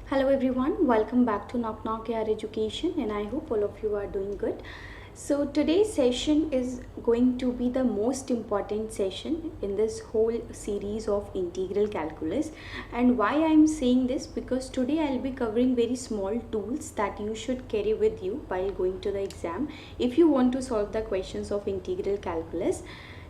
Hello everyone, welcome back to Knock Knock AR Education, and I hope all of you are doing good. So today's session is going to be the most important session in this whole series of integral calculus. And why I am saying this, because today I'll be covering very small tools that you should carry with you while going to the exam if you want to solve the questions of integral calculus.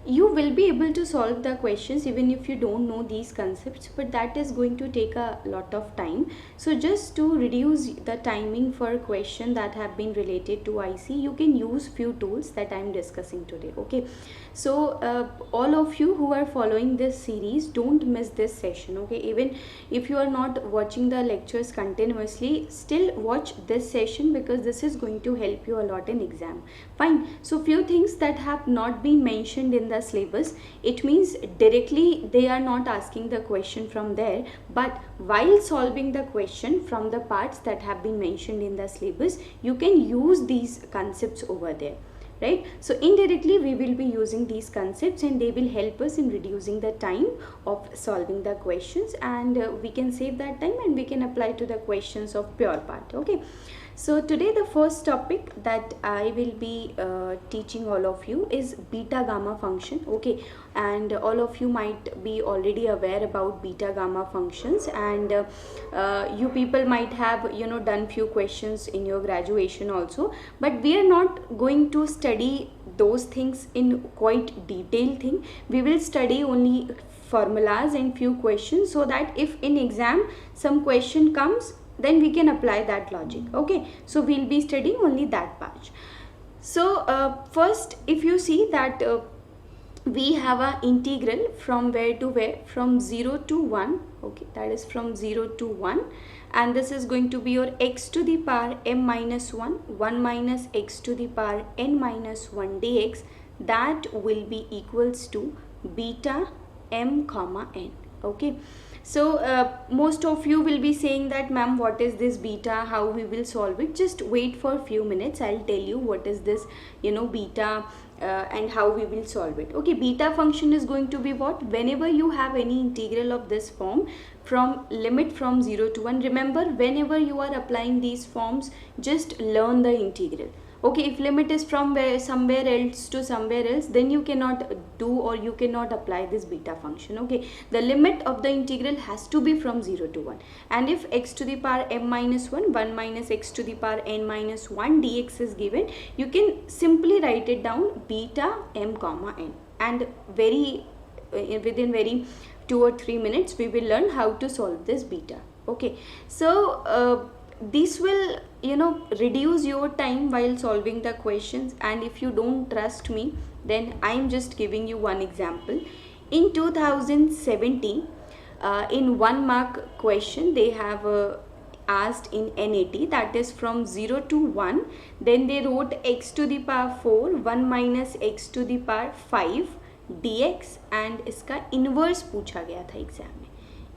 You will be able to solve the questions even if you don't know these concepts, but that is going to take a lot of time. So just to reduce the timing for question that have been related to IC, you can use few tools that I am discussing today. Okay, so all of you who are following this series, don't miss this session. Okay, even if you are not watching the lectures continuously, still watch this session because this is going to help you a lot in exam. Fine. So few things that have not been mentioned in the syllabus, it means directly they are not asking the question from there, but while solving the question from the parts that have been mentioned in the syllabus, you can use these concepts over there, right? So indirectly we will be using these concepts and they will help us in reducing the time of solving the questions, and we can save that time and we can apply to the questions of pure part. Okay, so today the first topic that I will be teaching all of you is beta gamma function. Okay, and all of you might be already aware about beta gamma functions, and you people might have done few questions in your graduation also, but we are not going to study those things in quite detailed thing. We will study only formulas and few questions, so that if in exam some question comes, then we can apply that logic. Okay, so we'll be studying only that part. So first, if you see that we have a integral from where to where, from 0 to 1. Okay, that is from 0 to 1, and this is going to be your x to the power m minus 1, 1 minus x to the power n minus 1 dx. That will be equals to beta m comma n. Okay, so most of you will be saying that, ma'am, what is this beta, how we will solve it? Just wait for a few minutes, I'll tell you what is this beta and how we will solve it. Okay, beta function is going to be what? Whenever you have any integral of this form, from limit from 0 to 1, remember, whenever you are applying these forms, just learn the integral. Okay, if limit is from somewhere else to somewhere else, then you cannot do or you cannot apply this beta function. Okay, the limit of the integral has to be from 0 to 1, and if x to the power m minus 1, 1 minus x to the power n minus 1 dx is given, you can simply write it down beta m comma n, and within very 2 or 3 minutes we will learn how to solve this beta. Okay, so this will reduce your time while solving the questions, and if you don't trust me, then I'm just giving you one example. In 2017, in 1 mark question, they have asked in NAT, that is from 0 to 1, then they wrote x to the power 4, 1 minus x to the power 5 dx, and इसका inverse पूछा गया था exam में.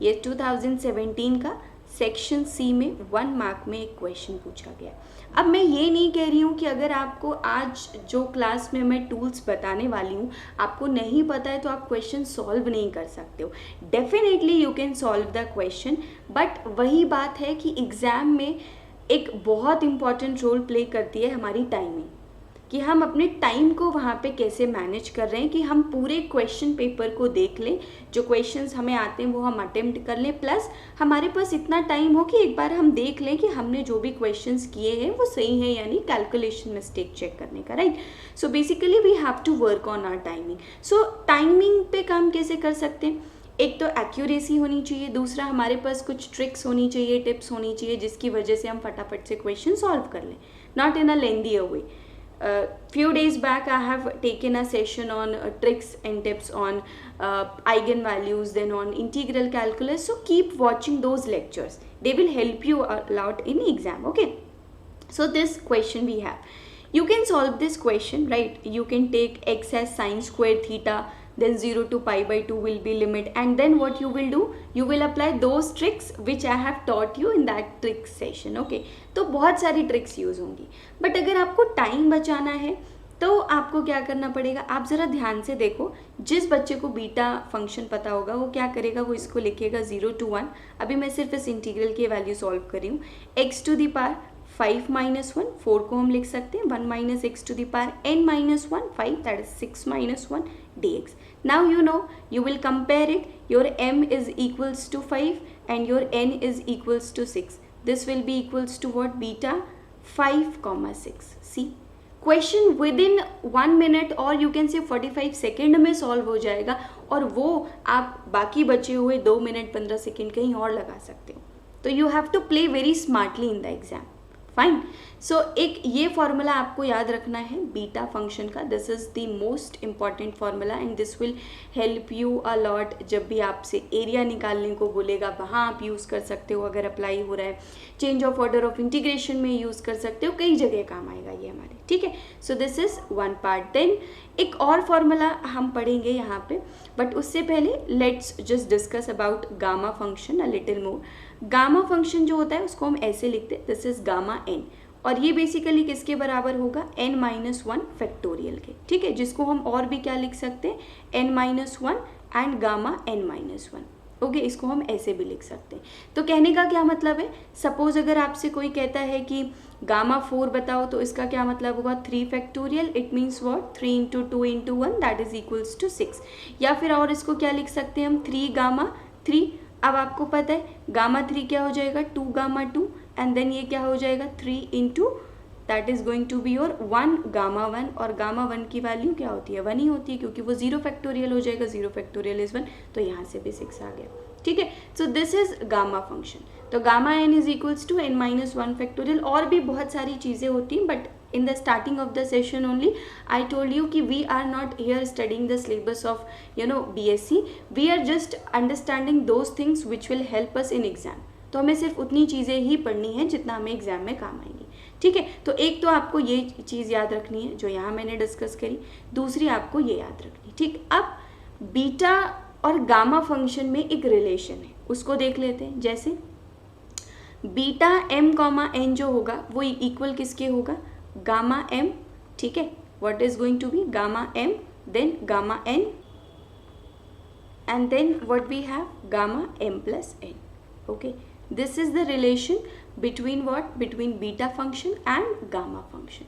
ये 2017 का section C में 1 mark में एक क्वेश्चन पूछा गया. अब मैं ये नहीं कह रही हूँ कि अगर आपको आज जो क्लास में मैं टूल्स बताने वाली हूँ आपको नहीं पता है तो आप क्वेश्चन सॉल्व नहीं कर सकते हो. Definitely you can solve the question, but वही बात है कि एग्ज़ाम में एक बहुत इंपॉर्टेंट रोल प्ले करती है हमारी टाइमिंग, कि हम अपने टाइम को वहाँ पे कैसे मैनेज कर रहे हैं, कि हम पूरे क्वेश्चन पेपर को देख लें, जो क्वेश्चंस हमें आते हैं वो हम अटेम्प्ट कर लें, प्लस हमारे पास इतना टाइम हो कि एक बार हम देख लें कि हमने जो भी क्वेश्चंस किए हैं वो सही है, यानी कैलकुलेशन मिस्टेक चेक करने का, right. So basically we have to work on our timing. So timing पे काम कैसे कर सकते हैं? एक तो एक्यूरेसी होनी चाहिए, दूसरा हमारे पास कुछ ट्रिक्स होनी चाहिए, टिप्स होनी चाहिए, जिसकी वजह से हम फटाफट से क्वेश्चन सॉल्व कर लें, not in a lengthier way. Few days back I have taken a session on tricks and tips on eigenvalues, then on integral calculus, so keep watching those lectures, they will help you a lot in exam. Okay, so this question we have, you can solve this question, right? You can take x as sine square theta, then 0 to pi by 2 will be limit, and then what you will do, you will apply those tricks which I have taught you in that trick session. Okay, तो बहुत सारी tricks use होंगी, but अगर आपको time बचाना है तो आपको क्या करना पड़ेगा, आप ज़रा ध्यान से देखो, जिस बच्चे को बीटा फंक्शन पता होगा वो क्या करेगा, वो इसको लिखेगा 0 to 1। अभी मैं सिर्फ इस इंटीग्रल की वैल्यू सॉल्व कर रही हूँ। x to the power 5 minus 1, 4 को हम लिख सकते हैं 1 minus x to the power n minus 1, 5, that is 6 minus 1 dx. Now you know, you will compare it, your m is equals to 5 and your n is equals to 6. This will be equals to what? Beta 5, 6. See, question with in 1 minute और you can say 45 second में solve हो जाएगा, और वो आप बाकी बचे हुए 2 मिनट 15 सेकेंड कहीं और लगा सकते हो। तो you have to play very smartly in the exam. Fine. So एक ये फॉर्मूला आपको याद रखना है बीटा फंक्शन का। This is the most important formula and this will help you a lot. जब भी आपसे एरिया निकालने को बोलेगा वहाँ आप यूज़ कर सकते हो, अगर अप्लाई हो रहा है। Change of order of integration में यूज़ कर सकते हो, कई जगह काम आएगा ये हमारे, ठीक है। So this is one part. Then एक और फॉर्मूला हम पढ़ेंगे यहाँ पे, बट उससे पहले let's just discuss about gamma function a little more. Gamma function जो होता है उसको हम ऐसे लिखते हैं, दिस इज गामा एन, और ये बेसिकली किसके बराबर होगा, n-1 फैक्टोरियल के, ठीक है, जिसको हम और भी क्या लिख सकते हैं, n-1 and gamma n-1। Okay, इसको हम ऐसे भी लिख सकते हैं। तो कहने का क्या मतलब है, सपोज अगर आपसे कोई कहता है कि गामा 4 बताओ, तो इसका क्या मतलब होगा, 3 factorial, it means what, 3 into 2 into 1 that is equals to 6। या फिर और इसको क्या लिख सकते हैं हम, 3 गामा 3। अब आपको पता है गामा 3 क्या हो जाएगा, 2 गामा 2, एंड देन ये क्या हो जाएगा 3 into that is going to be your 1 gamma 1, और गामा 1 की वैल्यू क्या होती है, 1 ही होती है, क्योंकि वो 0 फैक्टोरियल हो जाएगा, 0 फैक्टोरियल इज 1, तो यहाँ से भी 6 आ गया, ठीक है। So this is gamma function. तो gamma n is equals to n-1 factorial. और भी बहुत सारी चीज़ें होती हैं, but in the starting of the session only I told you कि we are not here studying the syllabus of BSc, we are just understanding those things which will help us in exam। तो हमें सिर्फ उतनी चीज़ें ही पढ़नी है जितना हमें एग्जाम में काम आएंगी, ठीक है। तो एक तो आपको ये चीज़ याद रखनी है जो यहाँ मैंने डिस्कस करी, दूसरी आपको ये याद रखनी, ठीक। अब बीटा और गामा फंक्शन में एक रिलेशन है, उसको देख लेते हैं। जैसे बीटा m, n जो होगा वो इक्वल किसके होगा, गामा m, ठीक है। What is going to be gamma m, then gamma n, and then what we have gamma m plus n। Okay, this is the relation between what, between beta function and gamma function.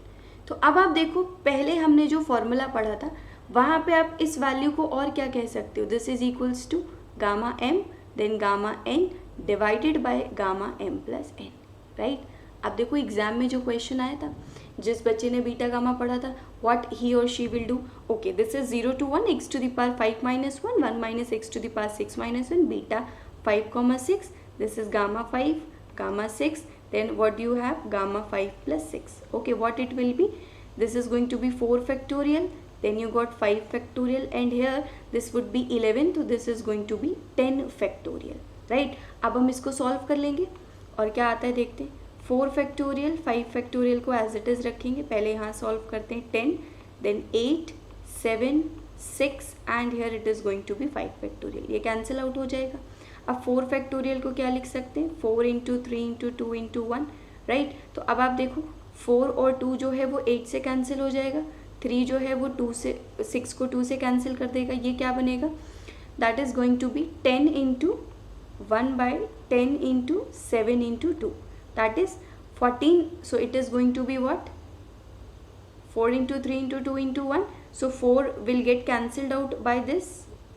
तो अब आप देखो, पहले हमने जो formula पढ़ा था वहाँ पे आप इस वैल्यू को और क्या कह सकते हो, this is equals to gamma m then gamma n divided by gamma m plus n, right. अब देखो एग्जाम में जो क्वेश्चन आया था, जिस बच्चे ने बीटा गामा पढ़ा था, व्हाट ही और she will do, okay this is 0 to 1 x to the power 5 minus 1, 1 minus x to the power 6 minus 1, beta 5, 6, this is gamma 5, gamma 6, then what do you have, gamma 5 plus 6, okay, what it will be, this is going to be 4 factorial, then you got 5 factorial, and here this would be 11, so this is going to be 10 factorial, right। अब हम इसको solve कर लेंगे और क्या आता है देखते हैं। 4 फैक्टोरियल 5 फैक्टोरियल को एज इट इज़ रखेंगे, पहले यहाँ सॉल्व करते हैं 10, then 8, 7, 6 and here it is going to be 5 factorial, ये कैंसिल आउट हो जाएगा। अब 4 फैक्टोरियल को क्या लिख सकते हैं, 4 इंटू 3 इंटू 2 इंटू 1, राइट। तो अब आप देखो 4 और 2 जो है वो 8 से कैंसिल हो जाएगा, 3 जो है वो 2 से 6 को 2 से कैंसिल कर देगा, ये क्या बनेगा, that is going to be 10 into 1 by 10 into 7 into 2, that is 14, so it is going to be what, 4 into 3 into 2 into 1, so 4 will get cancelled out by this,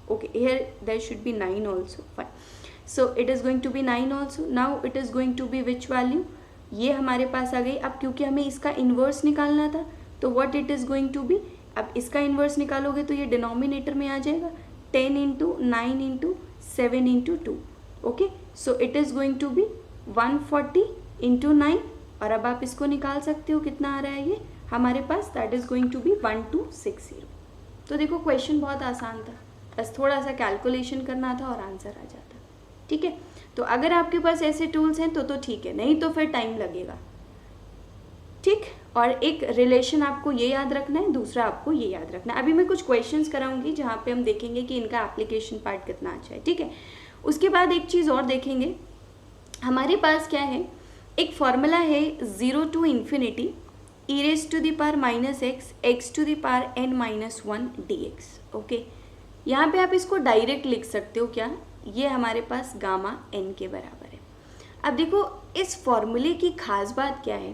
okay, here there should be 9 also, fine, so it is going to be 9 also। now it is going to be which value, ये हमारे पास आ गई। अब क्योंकि हमें इसका inverse निकालना था, तो what it is going to be, अब इसका इन्वर्स निकालोगे तो ये डिनोमिनेटर में आ जाएगा, 10 into 9 into 7 into 2, okay, so it is going to be 140 into 9, और अब आप इसको निकाल सकते हो, कितना आ रहा है ये हमारे पास, that is going to be 1260। तो देखो क्वेश्चन बहुत आसान था, बस थोड़ा सा कैलकुलेशन करना था और आंसर आ जाता, ठीक है। तो अगर आपके पास ऐसे टूल्स हैं तो ठीक है, नहीं तो फिर टाइम लगेगा, ठीक। और एक रिलेशन आपको ये याद रखना है, दूसरा आपको ये याद रखना है। अभी मैं कुछ क्वेश्चंस कराऊंगी जहाँ पे हम देखेंगे कि इनका एप्लीकेशन पार्ट कितना अच्छा है, ठीक है। उसके बाद एक चीज़ और देखेंगे, हमारे पास क्या है, एक फॉर्मूला है 0 to infinity e raised to the power minus x to the power n minus 1 dx. Okay, यहाँ पे आप इसको डायरेक्ट लिख सकते हो क्या, ये हमारे पास गामा n के बराबर है. अब देखो इस फॉर्मूले की खास बात क्या है,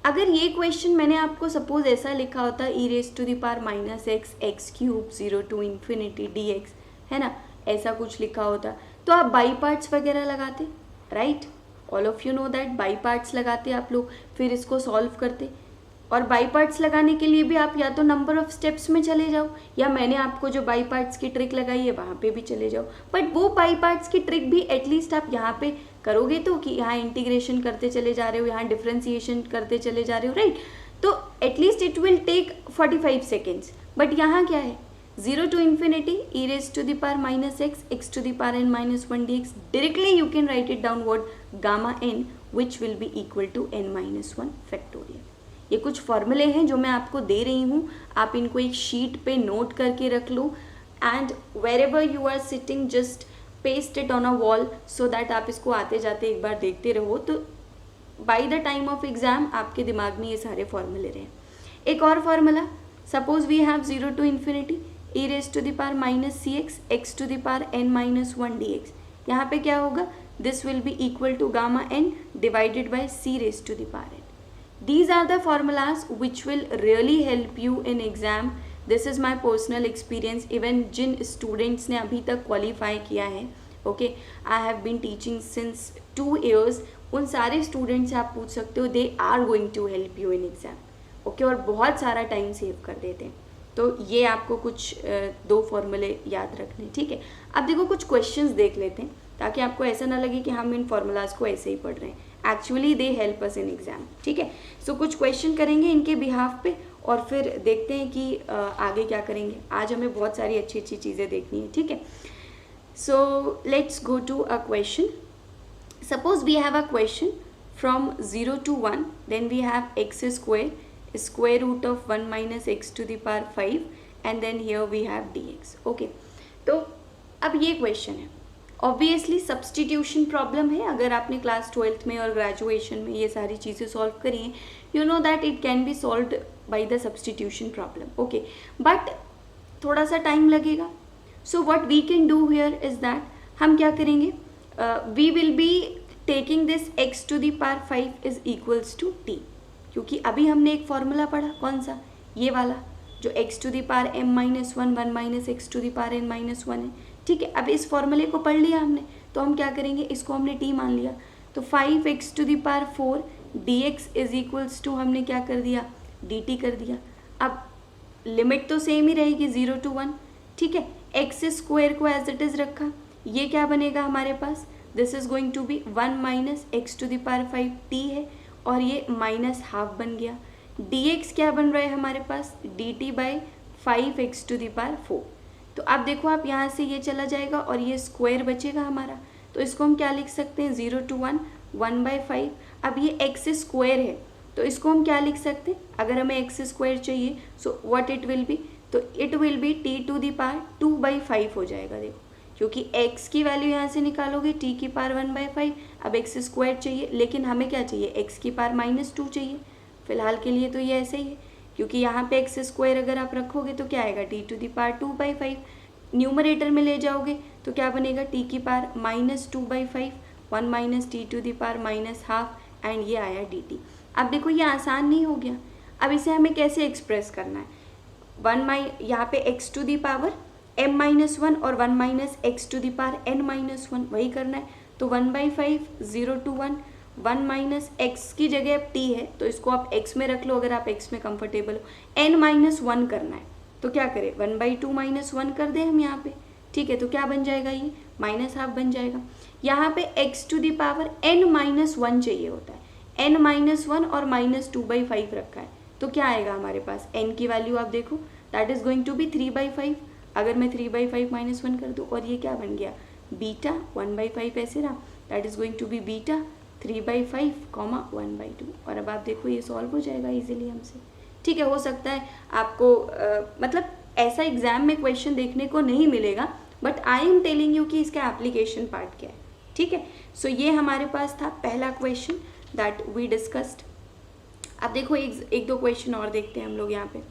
अगर ये क्वेश्चन मैंने आपको सपोज ऐसा लिखा होता e raised to the power minus x cube 0 to infinity dx, है ना, ऐसा कुछ लिखा होता तो आप बाई पार्ट्स वगैरह लगाते, right. All of you know that by parts लगाते आप लोग, फिर इसको सॉल्व करते. और बाई पार्ट्स लगाने के लिए भी आप या तो नंबर ऑफ स्टेप्स में चले जाओ, या मैंने आपको जो बाई पार्ट्स की ट्रिक लगाई है वहाँ पे भी चले जाओ. बट वो बाई पार्ट्स की ट्रिक भी एटलीस्ट आप यहाँ पे करोगे तो, कि यहाँ इंटीग्रेशन करते चले जा रहे हो, यहाँ डिफ्रेंसिएशन करते चले जा रहे हो, राइट. तो at least it will take 45 seconds. But यहाँ क्या है, 0 to infinity e raised to the power minus x to the power n minus 1 dx. Directly you can write it down what gamma n, which will be equal to n minus 1 factorial. ये कुछ फॉर्मूले हैं जो मैं आपको दे रही हूँ, आप इनको एक शीट पे नोट करके रख लो, and wherever you are sitting just paste it on a wall so that आप इसको आते जाते एक बार देखते रहो, तो by the time of exam आपके दिमाग में ये सारे फॉर्मूले रहे. एक और formula, suppose we have 0 to infinity e raised to the power minus cx x to the power n minus 1 dx. यहाँ पे क्या होगा, this will be equal to gamma n divided by c raised to the power n. These are the formulas which will really help you in exam. This is my personal experience. Even Jin students ने अभी तक qualify किया है, okay, I have been teaching since 2 years. उन सारे students से आप पूछ सकते हो, they are going to help you in exam. Okay, और बहुत सारा टाइम सेव कर देते हैं. तो ये आपको कुछ 2 फॉर्मूले याद रखने, ठीक है. अब देखो कुछ क्वेश्चंस देख लेते हैं ताकि आपको ऐसा ना लगे कि हम इन फॉर्मूलाज को ऐसे ही पढ़ रहे हैं. Actually they help us in exam, ठीक है. सो कुछ क्वेश्चन करेंगे इनके बिहाफ पे और फिर देखते हैं कि आगे क्या करेंगे. आज हमें बहुत सारी अच्छी अच्छी चीज़ें देखनी है, ठीक है. So let's go to a question. Suppose we have a question from 0 to 1, then we have x square square root of 1 minus x to the power 5 and then here we have dx. Okay, तो अब ये question है, obviously substitution problem है. अगर आपने class 12th में और graduation में ये सारी चीज़ें सॉल्व करी हैं, you know that it can be solved by the substitution problem. Okay, but थोड़ा सा टाइम लगेगा. So what we can do here is that, हम क्या करेंगे, we will be taking this x to the power 5 is equals to t. क्योंकि अभी हमने एक फॉर्मूला पढ़ा, कौन सा, ये वाला जो x to the power m minus 1 1 minus x to the power n minus 1 है, ठीक है. अब इस फॉर्मूले को पढ़ लिया हमने, तो हम क्या करेंगे, इसको हमने t मान लिया, तो 5x to the power 4 dx is equals to हमने क्या कर दिया, dt कर दिया. अब लिमिट तो सेम ही रहेगी 0 to 1, ठीक है. x स्क्वायर को एज इट इज़ रखा, ये क्या बनेगा हमारे पास, this is going to be 1 minus x to the power 5 t है, और ये माइनस हाफ बन गया. dx क्या बन रहा है हमारे पास, dt by 5x to the power 4. तो अब देखो आप यहाँ से ये चला जाएगा और ये स्क्वायर बचेगा हमारा, तो इसको हम क्या लिख सकते हैं, 0 to 1 1 by 5. अब ये x स्क्वायर है तो इसको हम क्या लिख सकते हैं, अगर हमें x स्क्वायर चाहिए, so what it will be, तो it will be t to the power 2 by 5 हो जाएगा. देखो क्योंकि x की वैल्यू यहाँ से निकालोगे t की पावर 1 by 5. अब x स्क्वायर चाहिए, लेकिन हमें क्या चाहिए, x की पावर -2 चाहिए. फिलहाल के लिए तो ये ऐसे ही है, क्योंकि यहाँ पे x स्क्वायर अगर आप रखोगे तो क्या आएगा, t to the power 2 by 5. Numerator में ले जाओगे तो क्या बनेगा, t की power -2 by 5, 1 minus t to the power -half and ये आया dt. अब देखो ये आसान नहीं हो गया. अब इसे हमें कैसे एक्सप्रेस करना है, यहाँ पे x to the power m-1 और 1 minus x to the power n-1 वही करना है. तो 1 by 5 0 to 1 1 माइनस x की जगह अब t है तो इसको आप x में रख लो अगर आप x में कंफर्टेबल हो. n-1 करना है तो क्या करें, 1 by 2 -1 कर दें हम यहाँ पे, ठीक है. तो क्या बन जाएगा, ये -हाफ बन जाएगा. यहाँ पे x to the power n-1 चाहिए होता है, n-1 और -2 by 5 रखा है, तो क्या आएगा हमारे पास, n की वैल्यू आप देखो, that is going to be 3 by 5. अगर मैं 3 by 5 -1 कर दूँ और ये क्या बन गया, बीटा 1 by 5 ऐसे रहा, that is going to be beta 3 by 5, 1 by 2. और अब आप देखो ये सॉल्व हो जाएगा इजीली हमसे, ठीक है. हो सकता है आपको मतलब ऐसा एग्जाम में क्वेश्चन देखने को नहीं मिलेगा, but I am telling you कि इसका एप्लीकेशन पार्ट क्या है, ठीक है. सो ये हमारे पास था पहला क्वेश्चन दैट वी डिस्कस्ड. अब देखो एक दो क्वेश्चन और देखते हैं हम लोग यहाँ पे।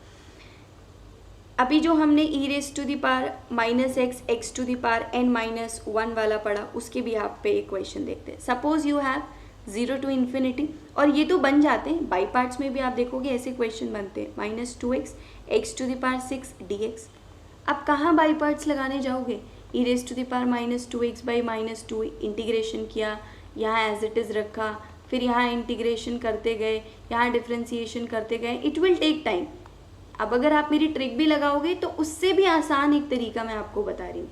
अभी जो हमने e raise to the power minus x to the power n minus 1 वाला पढ़ा, उसके भी आप पे एक क्वेश्चन देखते हैं। Suppose you have 0 to infinity, और ये तो बन जाते हैं बाई पार्ट्स में भी, आप देखोगे ऐसे क्वेश्चन बनते हैं, minus 2x x to the power 6 dx। अब कहाँ बाई पार्ट्स लगाने जाओगे? E raise to the power minus 2x by minus 2 integration किया, यहाँ एज इट इज़ रखा, फिर यहाँ इंटीग्रेशन करते गए, यहाँ डिफ्रेंसिएशन करते गए, इट विल टेक टाइम। अब अगर आप मेरी ट्रिक भी लगाओगे तो उससे भी आसान एक तरीका मैं आपको बता रही हूँ।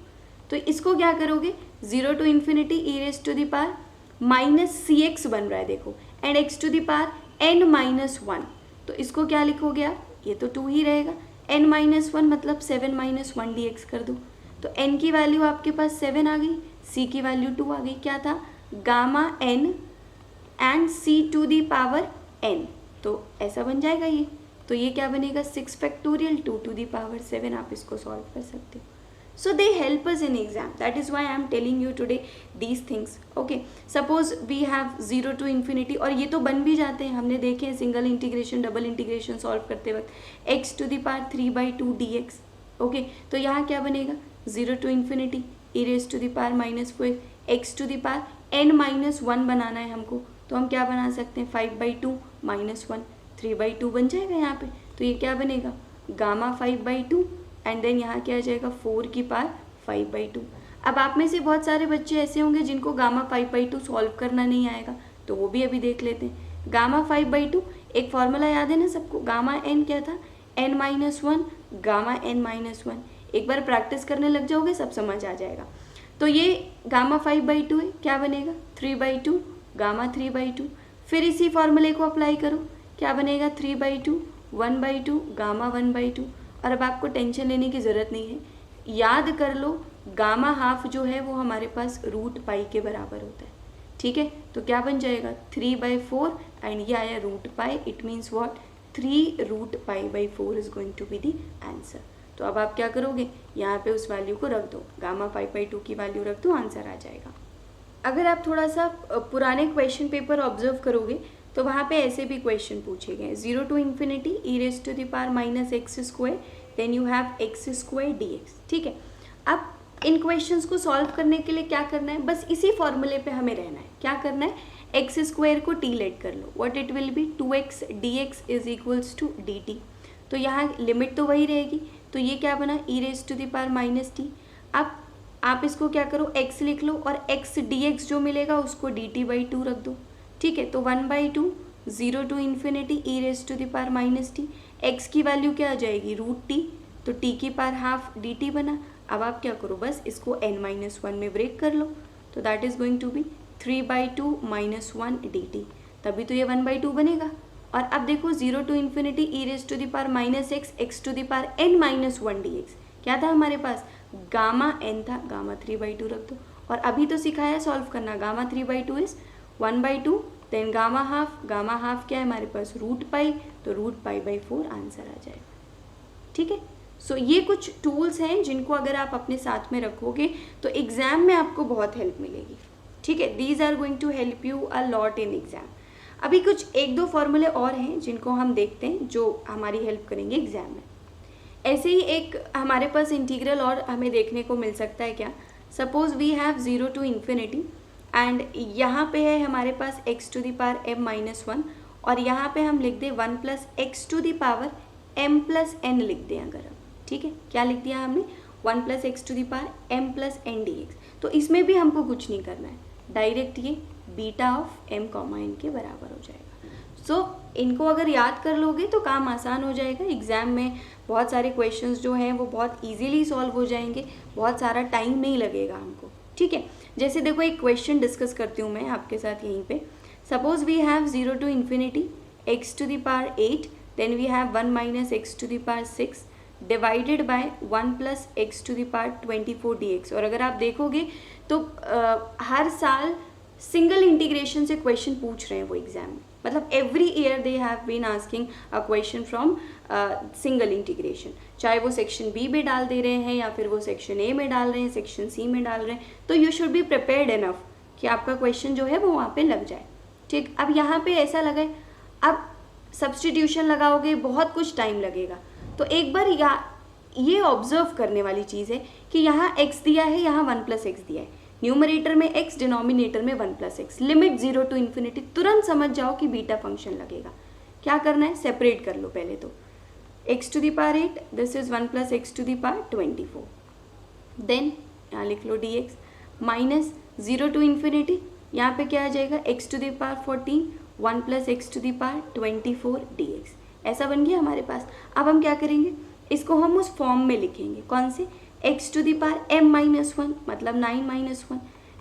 तो इसको क्या करोगे, 0 to infinity E raise to the power minus C X बन रहा है देखो, and X to the power n minus 1, तो इसको क्या लिखोगे आप, ये तो 2 ही रहेगा, n माइनस 1 मतलब 7 माइनस 1 dx कर दो, तो n की वैल्यू आपके पास 7 आ गई, c की वैल्यू 2 आ गई, क्या था, gamma n and c to the power n, तो ऐसा बन जाएगा ये। तो ये क्या बनेगा, 6 फैक्टोरियल 2 टू दी पावर 7, आप इसको सॉल्व कर सकते हो। So they help us in exam, that is why I am telling you today these things. Okay, suppose we have 0 to infinity, और ये तो बन भी जाते हैं, हमने देखे हैं single integration double integration solve करते वक्त, x to the power 3/2 dx। Okay, तो यहाँ क्या बनेगा, 0 to infinity E raise to the power minus 4 X to the power n minus 1 बनाना है हमको, तो हम क्या बना सकते हैं, 5/2 माइनस 1 3/2 बन जाएगा यहाँ पे। तो ये क्या बनेगा, गामा 5/2, एंड देन यहाँ क्या आ जाएगा, 4 की पावर 5/2। अब आप में से बहुत सारे बच्चे ऐसे होंगे जिनको गामा 5/2 सॉल्व करना नहीं आएगा, तो वो भी अभी देख लेते हैं। गामा 5/2 एक फॉर्मूला याद है ना सबको, गामा n क्या था, n minus 1 gamma n minus 1। एक बार प्रैक्टिस करने लग जाओगे सब समझ आ जाएगा। तो ये गामा 5/2 है, क्या बनेगा, 3/2 गामा 3/2। फिर इसी फॉर्मूले को अप्लाई करो, क्या बनेगा, 3/2 1/2 गामा 1/2। और अब आपको टेंशन लेने की ज़रूरत नहीं है, याद कर लो गामा हाफ जो है वो हमारे पास रूट पाई के बराबर होता है, ठीक है। तो क्या बन जाएगा, 3/4, एंड ये आया root pi, it means what, 3√π/4 is going to be the answer. तो अब आप क्या करोगे, यहाँ पे उस वैल्यू को रख दो, गामा 5/2 की वैल्यू रख दो, आंसर आ जाएगा। अगर आप थोड़ा सा पुराने क्वेश्चन पेपर ऑब्जर्व करोगे तो वहाँ पे ऐसे भी क्वेश्चन पूछे गए, 0 to infinity E raise to the power minus x square, then you have X square dx, ठीक है। अब इन क्वेश्चंस को सॉल्व करने के लिए क्या करना है, बस इसी फॉर्मूले पे हमें रहना है। क्या करना है, एक्स स्क्वायर को टी लेट कर लो, what it will be, 2x dx is equals to dt। तो यहाँ लिमिट तो वही रहेगी, तो ये क्या बना, e raise to the power minus T. अब आप इसको क्या करो, x लिख लो, और x dx जो मिलेगा उसको dt/2 रख दो, ठीक है। तो 1/2 0 to infinity E raise to the power minus T, X की वैल्यू क्या आ जाएगी, √t, तो t की पावर हाफ dt बना। अब आप क्या करो, बस इसको n-1 में ब्रेक कर लो, तो that is going to be 3/2 minus 1 dt, तभी तो ये 1/2 बनेगा। और अब देखो 0 to infinity E raise to the power minus x to the power n-1 dx, क्या था हमारे पास, गामा n था, गामा 3/2 रख दो। और अभी तो सिखाया सॉल्व करना, gamma 3/2 is 1/2, then gamma half क्या है हमारे पास, √π, तो √π/4 आंसर आ जाएगा, ठीक है। सो ये कुछ टूल्स हैं जिनको अगर आप अपने साथ में रखोगे तो एग्जाम में आपको बहुत हेल्प मिलेगी, ठीक है। These are going to help you a lot in exam. अभी कुछ एक दो फॉर्मूले और हैं जिनको हम देखते हैं जो हमारी हेल्प करेंगे एग्जाम में। ऐसे ही एक हमारे पास इंटीग्रल और हमें देखने को मिल सकता है, क्या, suppose we have 0 to infinity, and यहाँ पे है हमारे पास x to the power m-1, और यहाँ पे हम लिख दें 1 plus x to the power m plus n लिख दें अगर हम, ठीक है। क्या लिख दिया हमने, 1 plus x to the power m plus n dx। तो इसमें भी हमको कुछ नहीं करना है, डायरेक्ट ये बीटा ऑफ m, n के बराबर हो जाएगा। सो इनको अगर याद कर लोगे तो काम आसान हो जाएगा, एग्ज़ाम में बहुत सारे क्वेश्चंस जो हैं वो बहुत इजीली सॉल्व हो जाएंगे, बहुत सारा टाइम नहीं लगेगा हमको, ठीक है। जैसे देखो एक क्वेश्चन डिस्कस करती हूँ मैं आपके साथ यहीं पे। Suppose we have 0 to infinity x to the power 8, then we have 1 minus x to the power 6 divided by 1 plus x to the power 24 dx। और अगर आप देखोगे तो हर साल सिंगल इंटीग्रेशन से क्वेश्चन पूछ रहे हैं वो एग्जाम में, मतलब every year they have been asking a question from single integration, चाहे वो सेक्शन बी में डाल दे रहे हैं या फिर वो सेक्शन ए में डाल रहे हैं, सेक्शन सी में डाल रहे हैं। तो you should be prepared enough कि आपका क्वेश्चन जो है वो वहाँ पे लग जाए, ठीक। अब यहाँ पे ऐसा लगा है, अब सब्स्टिट्यूशन लगाओगे बहुत कुछ टाइम लगेगा। तो एक बार ये ऑब्जर्व करने वाली चीज़ है कि यहाँ x दिया है, यहाँ 1 + x दिया है, न्यूमरेटर में x, डिनोमिनेटर में 1 + x, लिमिट 0 to इन्फिनिटी, तुरंत समझ जाओ कि बीटा फंक्शन लगेगा। क्या करना है, सेपरेट कर लो पहले तो, x⁸8, this is 1 + x⁴, then यहाँ लिख लो dx, माइनस 0 to इन्फिनिटी, यहाँ पे क्या आ जाएगा x⁴14, 1 + x⁴ dx, ऐसा बन गया हमारे पास। अब हम क्या करेंगे, इसको हम उस फॉर्म में लिखेंगे, कौन से, x⁻m-1 मतलब 9 - 1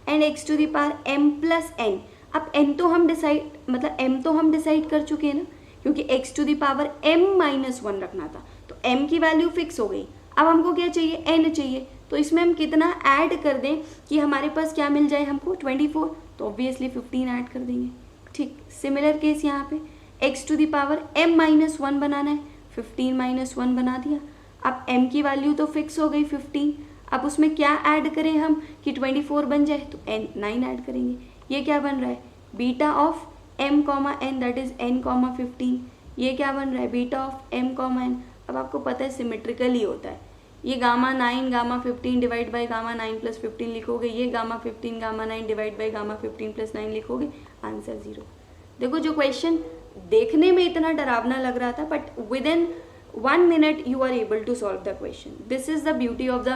एंड x⁻m + n। अब n तो हम डिसाइड मतलब m तो हम डिसाइड कर चुके हैं ना, क्योंकि x⁻m-1 रखना था, तो m की वैल्यू फिक्स हो गई। अब हमको क्या चाहिए, n चाहिए, तो इसमें हम कितना ऐड कर दें कि हमारे पास क्या मिल जाए हमको, 24, तो ऑब्वियसली 15 ऐड कर देंगे। ठीक, सिमिलर केस यहाँ पे x⁻m-1 बनाना है, 15 - 1 बना दिया। अब m की वैल्यू तो फिक्स हो गई 15, अब उसमें क्या ऐड करें हम कि 24 बन जाए, तो 9 ऐड करेंगे। ये क्या बन रहा है, beta of m, n, that is n, 15। ये क्या बन रहा है, बीटा ऑफ m, n। अब आपको पता है सिमेट्रिकल ही होता है, ये Γ9 Γ15 डिवाइड बाई Γ9 + 15 लिखोगे, ये Γ15 Γ9 डिवाइड बाई Γ15 + 9 लिखोगे, आंसर 0। देखो जो क्वेश्चन देखने में इतना डरावना लग रहा था, but with in 1 minute you are able to solve the question. This is the beauty of the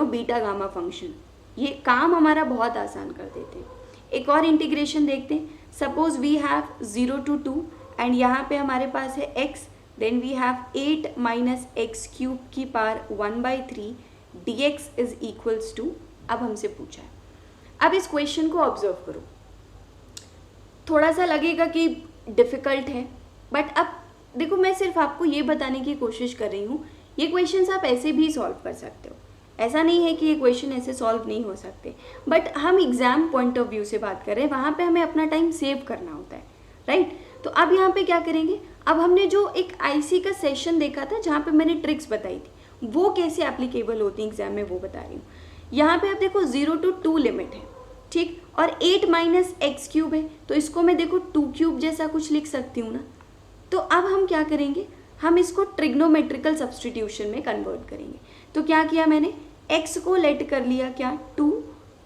beta gamma function. ये काम हमारा बहुत आसान कर देते हैं। एक और इंटीग्रेशन देखते हैं, suppose we have 0 to 2 and यहाँ पे हमारे पास है x, then we have 8 - x³ की पावर 1/3 dx इज इक्वल्स टू, अब हमसे पूछा है, अब इस क्वेश्चन को ऑब्जर्व करो, थोड़ा सा लगेगा कि डिफ़िकल्ट है, बट अब देखो मैं सिर्फ आपको ये बताने की कोशिश कर रही हूँ, ये क्वेश्चंस आप ऐसे भी सॉल्व कर सकते हो, ऐसा नहीं है कि ये क्वेश्चन ऐसे सॉल्व नहीं हो सकते, बट हम एग्ज़ाम पॉइंट ऑफ व्यू से बात कर रहे हैं, वहाँ पे हमें अपना टाइम सेव करना होता है, राइट। तो अब यहाँ पे क्या करेंगे, अब हमने जो एक आईसी का सेशन देखा था जहाँ पे मैंने ट्रिक्स बताई थी, वो कैसे एप्लीकेबल होती है एग्जाम में वो बता रही हूँ। यहाँ पे आप देखो 0 to 2 लिमिट है, ठीक, और 8 - x³ है, तो इसको मैं देखो 2³ जैसा कुछ लिख सकती हूँ ना। तो अब हम क्या करेंगे, हम इसको ट्रिग्नोमेट्रिकल सब्स्टिट्यूशन में कन्वर्ट करेंगे। तो क्या किया मैंने, x को लेट कर लिया क्या 2,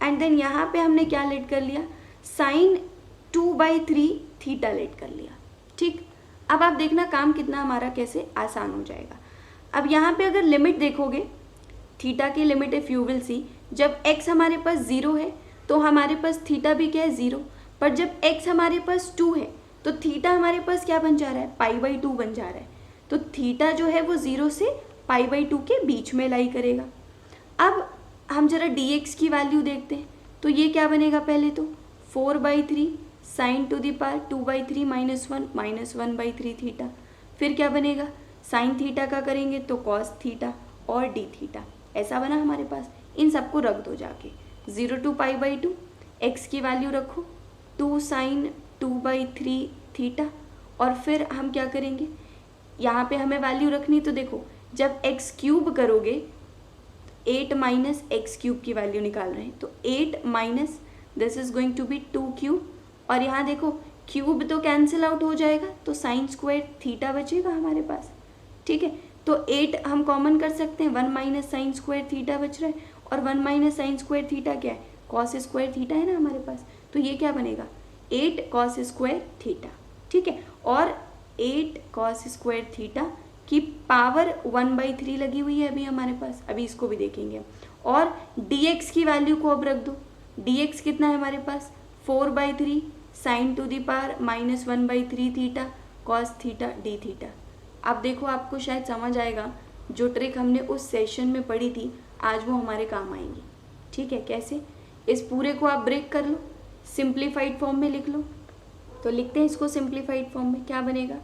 एंड देन यहाँ पे हमने क्या लेट कर लिया, sin 2/3 थीटा लेट कर लिया, ठीक। अब आप देखना काम कितना हमारा कैसे आसान हो जाएगा। अब यहाँ पे अगर लिमिट देखोगे, थीटा की limit if you will see, जब x हमारे पास 0 है तो हमारे पास थीटा भी क्या है 0, पर जब x हमारे पास 2 है तो थीटा हमारे पास क्या बन जा रहा है, π/2 बन जा रहा है। तो थीटा जो है वो 0 से π/2 के बीच में लाई करेगा। अब हम जरा dx की वैल्यू देखते हैं, तो ये क्या बनेगा, पहले तो 4/3 sin 2/3 -1 1/3 थीटा, फिर क्या बनेगा, sin थीटा का करेंगे तो cos थीटा और d थीटा, ऐसा बना हमारे पास। इन सबको रख दो जाके, 0 to π/2, x की वैल्यू रखो 2 sin 2/3 थीटा, और फिर हम क्या करेंगे, यहाँ पे हमें वैल्यू रखनी, तो देखो जब x³ करोगे 8 - x³ की वैल्यू निकाल रहे हैं, तो 8 - this is going to be 2³ और यहाँ देखो क्यूब तो कैंसिल आउट हो जाएगा, तो sin² थीटा बचेगा हमारे पास, ठीक है। तो 8 हम कॉमन कर सकते हैं, 1 - sin² थीटा बच रहा है, और 1 - sin² थीटा क्या है, cos² थीटा है ना हमारे पास, तो ये क्या बनेगा 8 cos² थीटा, ठीक है। और 8 cos² थीटा की पावर 1/3 लगी हुई है अभी हमारे पास, अभी इसको भी देखेंगे। और dx की वैल्यू को अब रख दो, dx कितना है हमारे पास 4/3 sin -1/3 theta cos theta d theta. अब देखो आपको शायद समझ आएगा, जो ट्रिक हमने उस सेशन में पढ़ी थी आज वो हमारे काम आएंगी, ठीक है। कैसे, इस पूरे को आप ब्रेक कर लो, सिंप्लीफाइड फॉर्म में लिख लो। तो लिखते हैं इसको सिंप्लीफाइड फॉर्म में, क्या बनेगा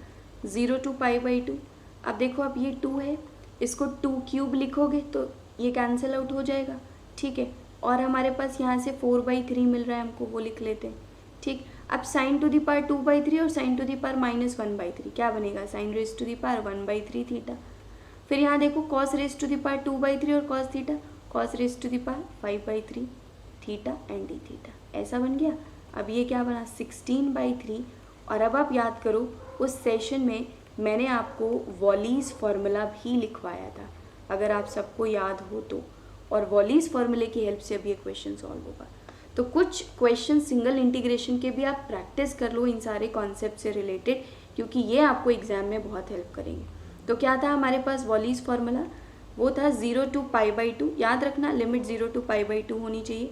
0 to π/2। अब देखो अब ये 2 है, इसको 2³ लिखोगे तो ये कैंसिल आउट हो जाएगा, ठीक है। और हमारे पास यहाँ से 4/3 मिल रहा है हमको, वो लिख लेते हैं, ठीक। अब sin 2/3 और sin -1/3 क्या बनेगा, sin 1/3 थीटा। फिर यहाँ देखो cos 2/3 और cos theta, cos 5/3 theta and d theta, ऐसा बन गया। अब ये क्या बना 16/3 और अब आप याद करो, उस सेशन में मैंने आपको वॉलीज़ फार्मूला भी लिखवाया था, अगर आप सबको याद हो तो, और वॉलीज़ फार्मूले की हेल्प से अब ये क्वेश्चन सॉल्व होगा। तो कुछ क्वेश्चन सिंगल इंटीग्रेशन के भी आप प्रैक्टिस कर लो इन सारे कॉन्सेप्ट से रिलेटेड, क्योंकि ये आपको एग्जाम में बहुत हेल्प करेंगे। तो क्या था हमारे पास वॉलीज़ फार्मूला? वो था 0 to π/2, याद रखना लिमिट 0 to π/2 होनी चाहिए,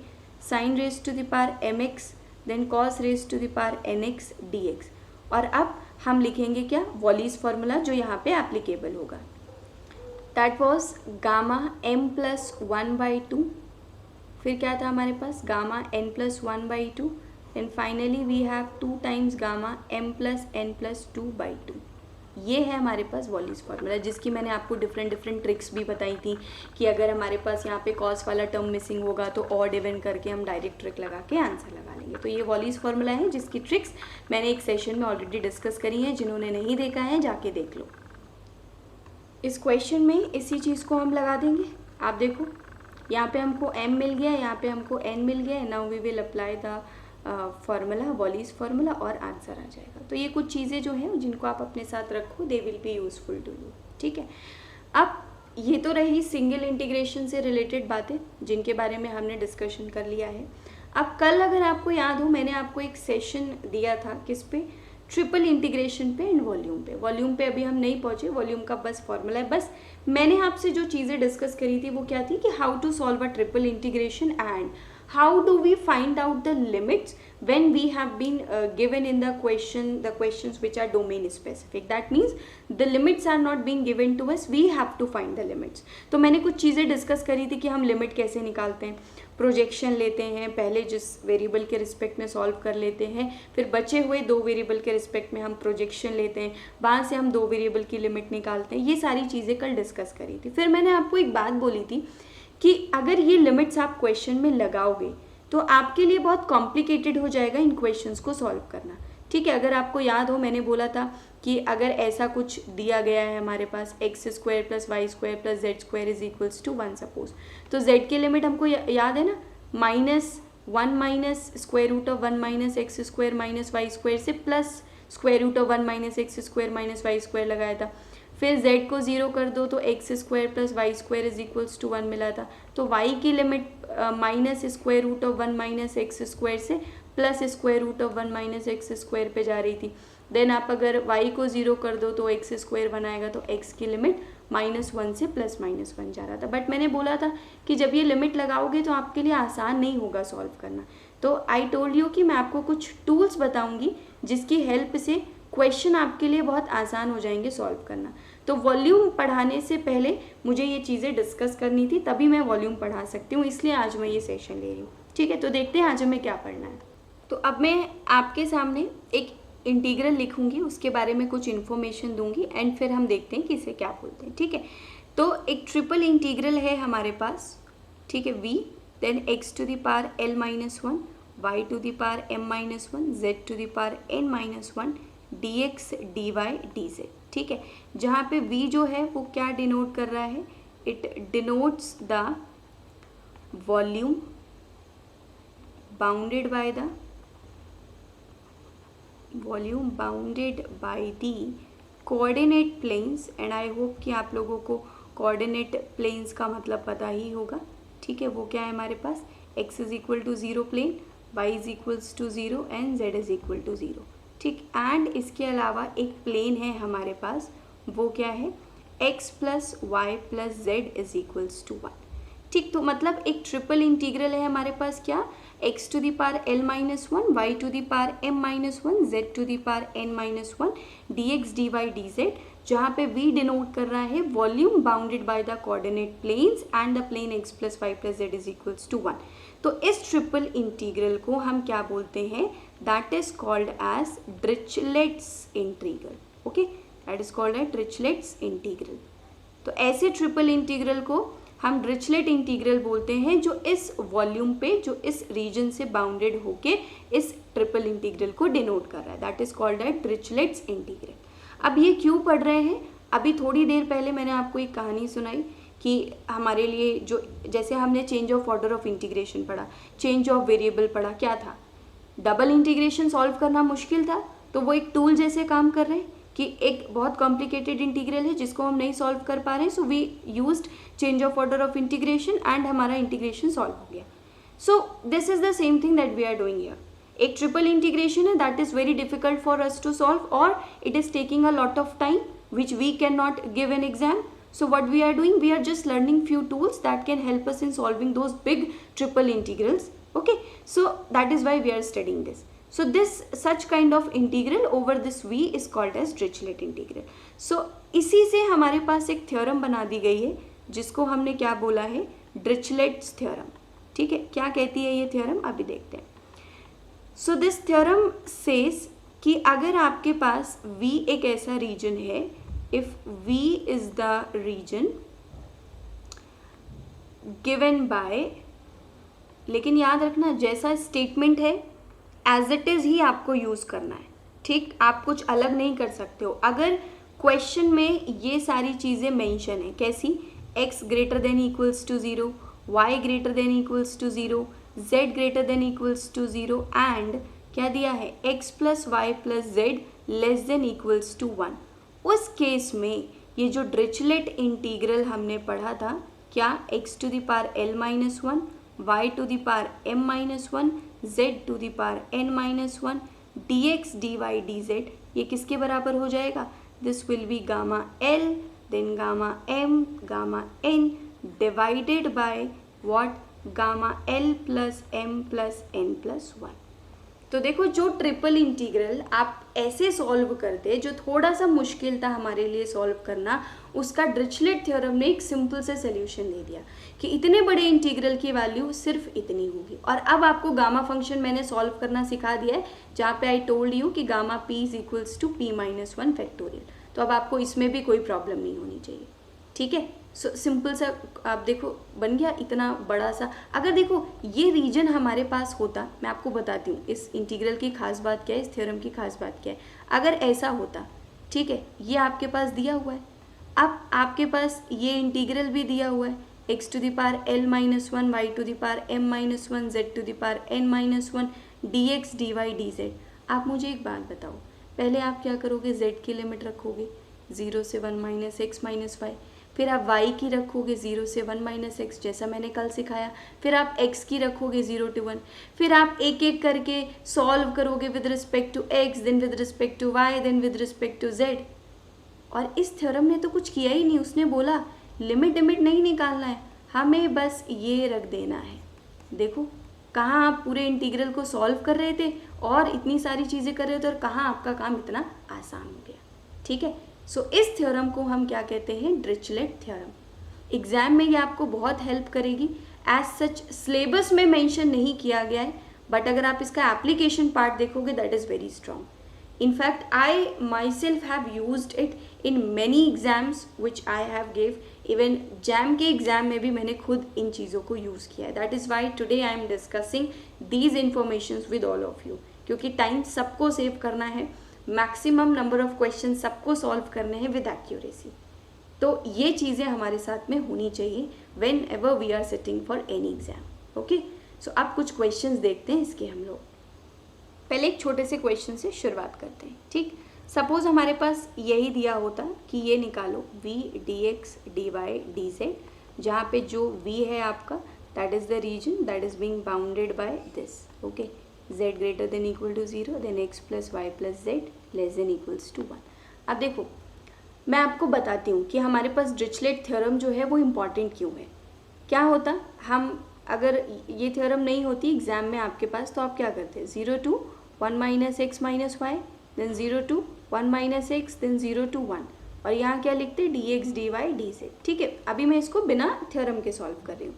sin raise to the power mx then cos raise to the power nx dx। और अब हम लिखेंगे क्या? वॉलीज़ फार्मूला, जो यहाँ पे एप्लीकेबल होगा। दैट वॉज गामा m+1/2, फिर क्या था हमारे पास? Gamma n+1/2, and finally we have 2 times gamma m+n+2/2। ये है हमारे पास वॉलीज़ फार्मूला, जिसकी मैंने आपको डिफरेंट ट्रिक्स भी बताई थी कि अगर हमारे पास यहाँ पे कॉस वाला टर्म मिसिंग होगा तो ऑड इवन करके हम डायरेक्ट ट्रिक लगा के आंसर लगा लेंगे। तो ये वॉलीज़ फार्मूला है, जिसकी ट्रिक्स मैंने एक सेशन में ऑलरेडी डिस्कस करी है, जिन्होंने नहीं देखा है जाके देख लो। इस क्वेश्चन में इसी चीज़ को हम लगा देंगे। आप देखो, यहाँ पे हमको m मिल गया, यहाँ पे हमको n मिल गया। Now we will apply the formula, Wallis formula, और आंसर आ जाएगा। तो ये कुछ चीज़ें जो हैं जिनको आप अपने साथ रखो, they will be useful to you. ठीक है, अब ये तो रही सिंगल इंटीग्रेशन से रिलेटेड बातें, जिनके बारे में हमने डिस्कशन कर लिया है। अब कल अगर आपको याद हो, मैंने आपको एक सेशन दिया था किस पे? ट्रिपल इंटीग्रेशन पे एंड वॉल्यूम पे। वॉल्यूम पे अभी हम नहीं पहुँचे, वॉल्यूम का बस फॉर्मूला है। बस मैंने आपसे जो चीज़ें डिस्कस करी थी वो क्या थी कि how to solve a triple integration and how do we find out the limits when we have been given in the questions which are domain specific. That means the limits are not being given to us, we have to find the limits. तो मैंने कुछ चीज़ें discuss करी थी कि हम limit कैसे निकालते हैं। प्रोजेक्शन लेते हैं, पहले जिस वेरिएबल के रिस्पेक्ट में सॉल्व कर लेते हैं, फिर बचे हुए 2 वेरिएबल के रिस्पेक्ट में हम प्रोजेक्शन लेते हैं, वहाँ से हम 2 वेरिएबल की लिमिट निकालते हैं। ये सारी चीज़ें कल डिस्कस करी थी। फिर मैंने आपको एक बात बोली थी कि अगर ये लिमिट्स आप क्वेश्चन में लगाओगे तो आपके लिए बहुत कॉम्प्लिकेटेड हो जाएगा इन क्वेश्चंस को सॉल्व करना। ठीक है, अगर आपको याद हो, मैंने बोला था कि अगर ऐसा कुछ दिया गया है हमारे पास x² + y² + z² = 1 सपोज, तो z की लिमिट हमको याद है ना, -1 - (1 - x² - y² से प्लस (1 - x² - y² लगाया था। फिर z को 0 कर दो तो x² + y² = 1 मिला था। तो y की लिमिट -(1 - x² से प्लस (1 - x² पे जा रही थी। देन आप अगर y को 0 कर दो तो x² बनाएगा, तो x की लिमिट -1 से +(-1) जा रहा था। बट मैंने बोला था कि जब ये लिमिट लगाओगे तो आपके लिए आसान नहीं होगा सॉल्व करना। तो आई टोल्ड यू कि मैं आपको कुछ टूल्स बताऊंगी जिसकी हेल्प से क्वेश्चन आपके लिए बहुत आसान हो जाएंगे सॉल्व करना। तो वॉल्यूम पढ़ाने से पहले मुझे ये चीज़ें डिस्कस करनी थी, तभी मैं वॉल्यूम पढ़ा सकती हूँ, इसलिए आज मैं ये सेशन ले रही हूँ। ठीक है, तो देखते हैं आज हमें क्या पढ़ना है। तो अब मैं आपके सामने एक इंटीग्रल लिखूंगी, उसके बारे में कुछ इन्फॉर्मेशन दूंगी, एंड फिर हम देखते हैं कि इसे क्या बोलते हैं। ठीक है, तो एक ट्रिपल इंटीग्रल है हमारे पास। ठीक है, v then x to the power l-1, y to the power m-1, z to the power n-1, dx dy dz। ठीक है, जहाँ पे v जो है वो क्या डिनोट कर रहा है? It denotes the volume bounded by the coordinate planes. And I hope कि आप लोगों को कोऑर्डिनेट प्लेन्स का मतलब पता ही होगा। ठीक है, वो क्या है हमारे पास? x = 0 plane, y = 0 and z = 0। ठीक, एंड इसके अलावा एक प्लेन है हमारे पास, वो क्या है? x + y + z = 1। ठीक, तो मतलब एक ट्रिपल इंटीग्रल है हमारे पास, क्या? x to the power l-1, y to the power m-1, z to the power n-1, dx dy dz, जहाँ पे v डिनोट कर रहा है volume bounded by the coordinate planes and the plane x + y + z = 1। तो इस triple integral को हम क्या बोलते हैं? That is called as Dirichlet's integral. Okay, that is called as Dirichlet's integral. तो ऐसे ट्रिपल इंटीग्रल को हम डिरिचलेट इंटीग्रल बोलते हैं, जो इस वॉल्यूम पे, जो इस रीजन से बाउंडेड होके इस ट्रिपल इंटीग्रल को डिनोट कर रहा है। That is called as Dirichlet's integral. अब ये क्यों पढ़ रहे हैं? अभी थोड़ी देर पहले मैंने आपको एक कहानी सुनाई कि हमारे लिए जो, जैसे हमने change of order of integration पढ़ा, चेंज ऑफ वेरिएबल पढ़ा, क्या था? डबल इंटीग्रेशन सॉल्व करना मुश्किल था, तो वो एक टूल जैसे काम कर रहे हैं कि एक बहुत कॉम्प्लिकेटेड इंटीग्रल है जिसको हम नहीं सॉल्व कर पा रहे हैं, so we used change of order of integration and हमारा इंटीग्रेशन सॉल्व हो गया. So this is the same thing that we are doing here. एक ट्रिपल इंटीग्रेशन है that is very difficult for us to solve और it is taking a lot of time which we cannot give an exam. So what we are doing, we are just learning few tools that can help us in solving those big triple integrals. Okay, so that is why we are studying this. So this such kind of integral over this v is called as Dirichlet integral. So इसी से हमारे पास एक theorem बना दी गई है जिसको हमने क्या बोला है, Dirichlet's theorem. ठीक है, क्या कहती है ये थ्योरम अभी देखते हैं. So this theorem says कि अगर आपके पास v एक ऐसा रीजन है, if V is the region given by, लेकिन याद रखना जैसा स्टेटमेंट है एज इट इज़ ही आपको यूज़ करना है. ठीक, आप कुछ अलग नहीं कर सकते हो. अगर क्वेश्चन में ये सारी चीज़ें मेंशन है, कैसी, x greater than equals to 0, y greater than equals to 0, z greater than equals to 0 and क्या दिया है, x plus y plus z less than equals to 1. उस केस में ये जो डिरिचलेट इंटीग्रल हमने पढ़ा था, क्या x to the power l minus 1, y to the power m minus 1, z to the power n minus 1, dx dy dz, ये किसके बराबर हो जाएगा, this will be gamma l then gamma m gamma n divided by what, gamma l plus m plus n plus 1. तो देखो जो triple integral आप ऐसे सॉल्व करते, जो थोड़ा सा मुश्किल था हमारे लिए सॉल्व करना, उसका डिरिचलेट थ्योरम ने एक सिंपल से सोल्यूशन दे दिया कि इतने बड़े इंटीग्रल की वैल्यू सिर्फ इतनी होगी. और अब आपको गामा फंक्शन मैंने सॉल्व करना सिखा दिया है, जहाँ पे आई टोल्ड यू कि gamma p is equals to p minus 1 factorial. तो अब आपको इसमें भी कोई प्रॉब्लम नहीं होनी चाहिए. ठीक है, सो सिंपल सा आप देखो बन गया इतना बड़ा सा. अगर देखो ये रीजन हमारे पास होता, मैं आपको बताती हूँ इस इंटीग्रल की खास बात क्या है, इस थ्योरम की खास बात क्या है. अगर ऐसा होता, ठीक है, ये आपके पास दिया हुआ है, अब आपके पास ये इंटीग्रल भी दिया हुआ है, x to the power l minus 1, y to the power m minus 1, z to the power n minus 1, dx dy dz. आप मुझे एक बात बताओ, पहले आप क्या करोगे, z की लिमिट रखोगे 0 से 1 माइनस एक्स माइनस वाई, फिर आप y की रखोगे 0 से 1 माइनस एक्स जैसा मैंने कल सिखाया, फिर आप x की रखोगे 0 to 1, फिर आप एक एक करके सॉल्व करोगे with respect to x, then with respect to y, then with respect to z. और इस थ्योरम ने तो कुछ किया ही नहीं, उसने बोला लिमिट लिमिट नहीं निकालना है, हमें बस ये रख देना है. देखो कहाँ आप पूरे इंटीग्रल को सॉल्व कर रहे थे और इतनी सारी चीज़ें कर रहे थे, और कहाँ आपका काम इतना आसान हो गया. ठीक है, सो इस थ्योरम को हम क्या कहते हैं, डिरिचलेट थ्योरम. एग्जाम में ये आपको बहुत हेल्प करेगी. एज सच सिलेबस में मेंशन नहीं किया गया है, बट अगर आप इसका एप्लीकेशन पार्ट देखोगे that is very strong. In fact I my self have used it in many exams which I have give. Even jam के एग्जाम में भी मैंने खुद इन चीज़ों को यूज़ किया है. That is why today I am discussing these informations with all of you, क्योंकि टाइम सबको सेव करना है, मैक्सिमम नंबर ऑफ क्वेश्चन सबको सॉल्व करने हैं विद एक्यूरेसी. तो ये चीज़ें हमारे साथ में होनी चाहिए whenever we are sitting for any exam. Okay, so अब कुछ क्वेश्चंस देखते हैं इसके. हम लोग पहले एक छोटे से क्वेश्चन से शुरुआत करते हैं. ठीक, सपोज हमारे पास यही दिया होता कि ये निकालो v dx dy dz, जहाँ पे जो v है आपका that is the region that is being bounded by this. Okay, z greater than equal to 0, then x plus y plus z less than equals to 1. अब देखो मैं आपको बताती हूँ कि हमारे पास डिरिचलेट थ्योरम जो है वो इम्पॉर्टेंट क्यों है. क्या होता, हम अगर ये थ्योरम नहीं होती एग्जाम में आपके पास, तो आप क्या करते, 0 to 1 minus x minus y, then 0 to 1 minus x, then 0 to 1, और यहाँ क्या लिखते हैं, dx dy dz. ठीक है, अभी मैं इसको बिना थ्योरम के सॉल्व कर रही हूँ.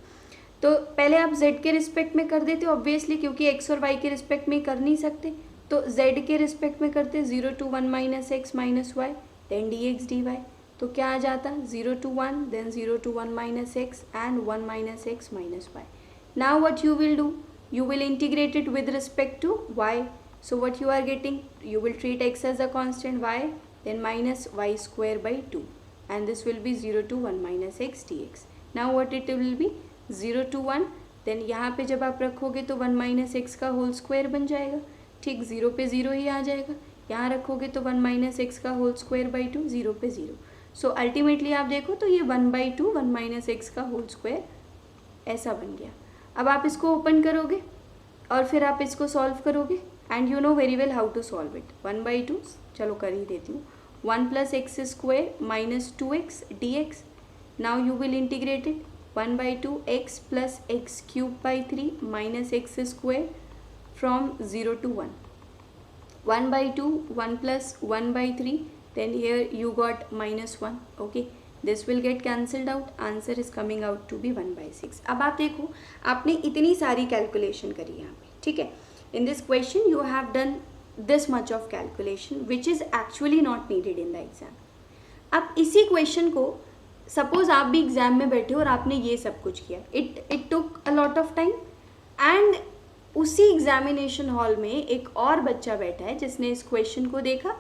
तो पहले आप z के रिस्पेक्ट में कर देते हो ऑब्वियसली, क्योंकि x और y के रिस्पेक्ट में कर नहीं सकते, तो z के रिस्पेक्ट में करते 0 to 1 minus x minus y, then dx dy. तो क्या आ जाता, 0 to 1, then 0 to 1 minus x and 1 minus x minus y. Now what you will do, you will integrate it with respect to y. So what you are getting, you will treat x as a constant, y then minus y square by 2, and this will be 0 to 1 minus x dx. Now what it will be, 0 to 1, then यहाँ पे जब आप रखोगे तो 1 minus x का whole square बन जाएगा. ठीक, 0 पे 0 ही आ जाएगा. यहाँ रखोगे तो 1 माइनस एक्स का होल स्क्वायर बाई 2, 0 पे 0. सो अल्टीमेटली आप देखो तो ये 1/2 1 माइनस एक्स का होल स्क्वायर ऐसा बन गया. अब आप इसको ओपन करोगे और फिर आप इसको सॉल्व करोगे and you know very well how to solve it. 1/2 चलो कर ही देती हूँ. 1 plus x square minus 2x dx. Now you will integrate it. 1/2 x plus x cube by 3 minus x square from 0 to 1. 1/2 1 plus 1/3, then here you got -1. Okay, this will get cancelled out. Answer is coming out to be 1/6. अब आप देखो आपने इतनी सारी calculation करी यहाँ पे, ठीक है. In this question you have done this much of calculation which is actually not needed in the exam. अब इसी क्वेश्चन को सपोज आप भी एग्जाम में बैठे हो और आपने ये सब कुछ किया. It took a lot of time and उसी एग्जामिनेशन हॉल में एक और बच्चा बैठा है जिसने इस क्वेश्चन को देखा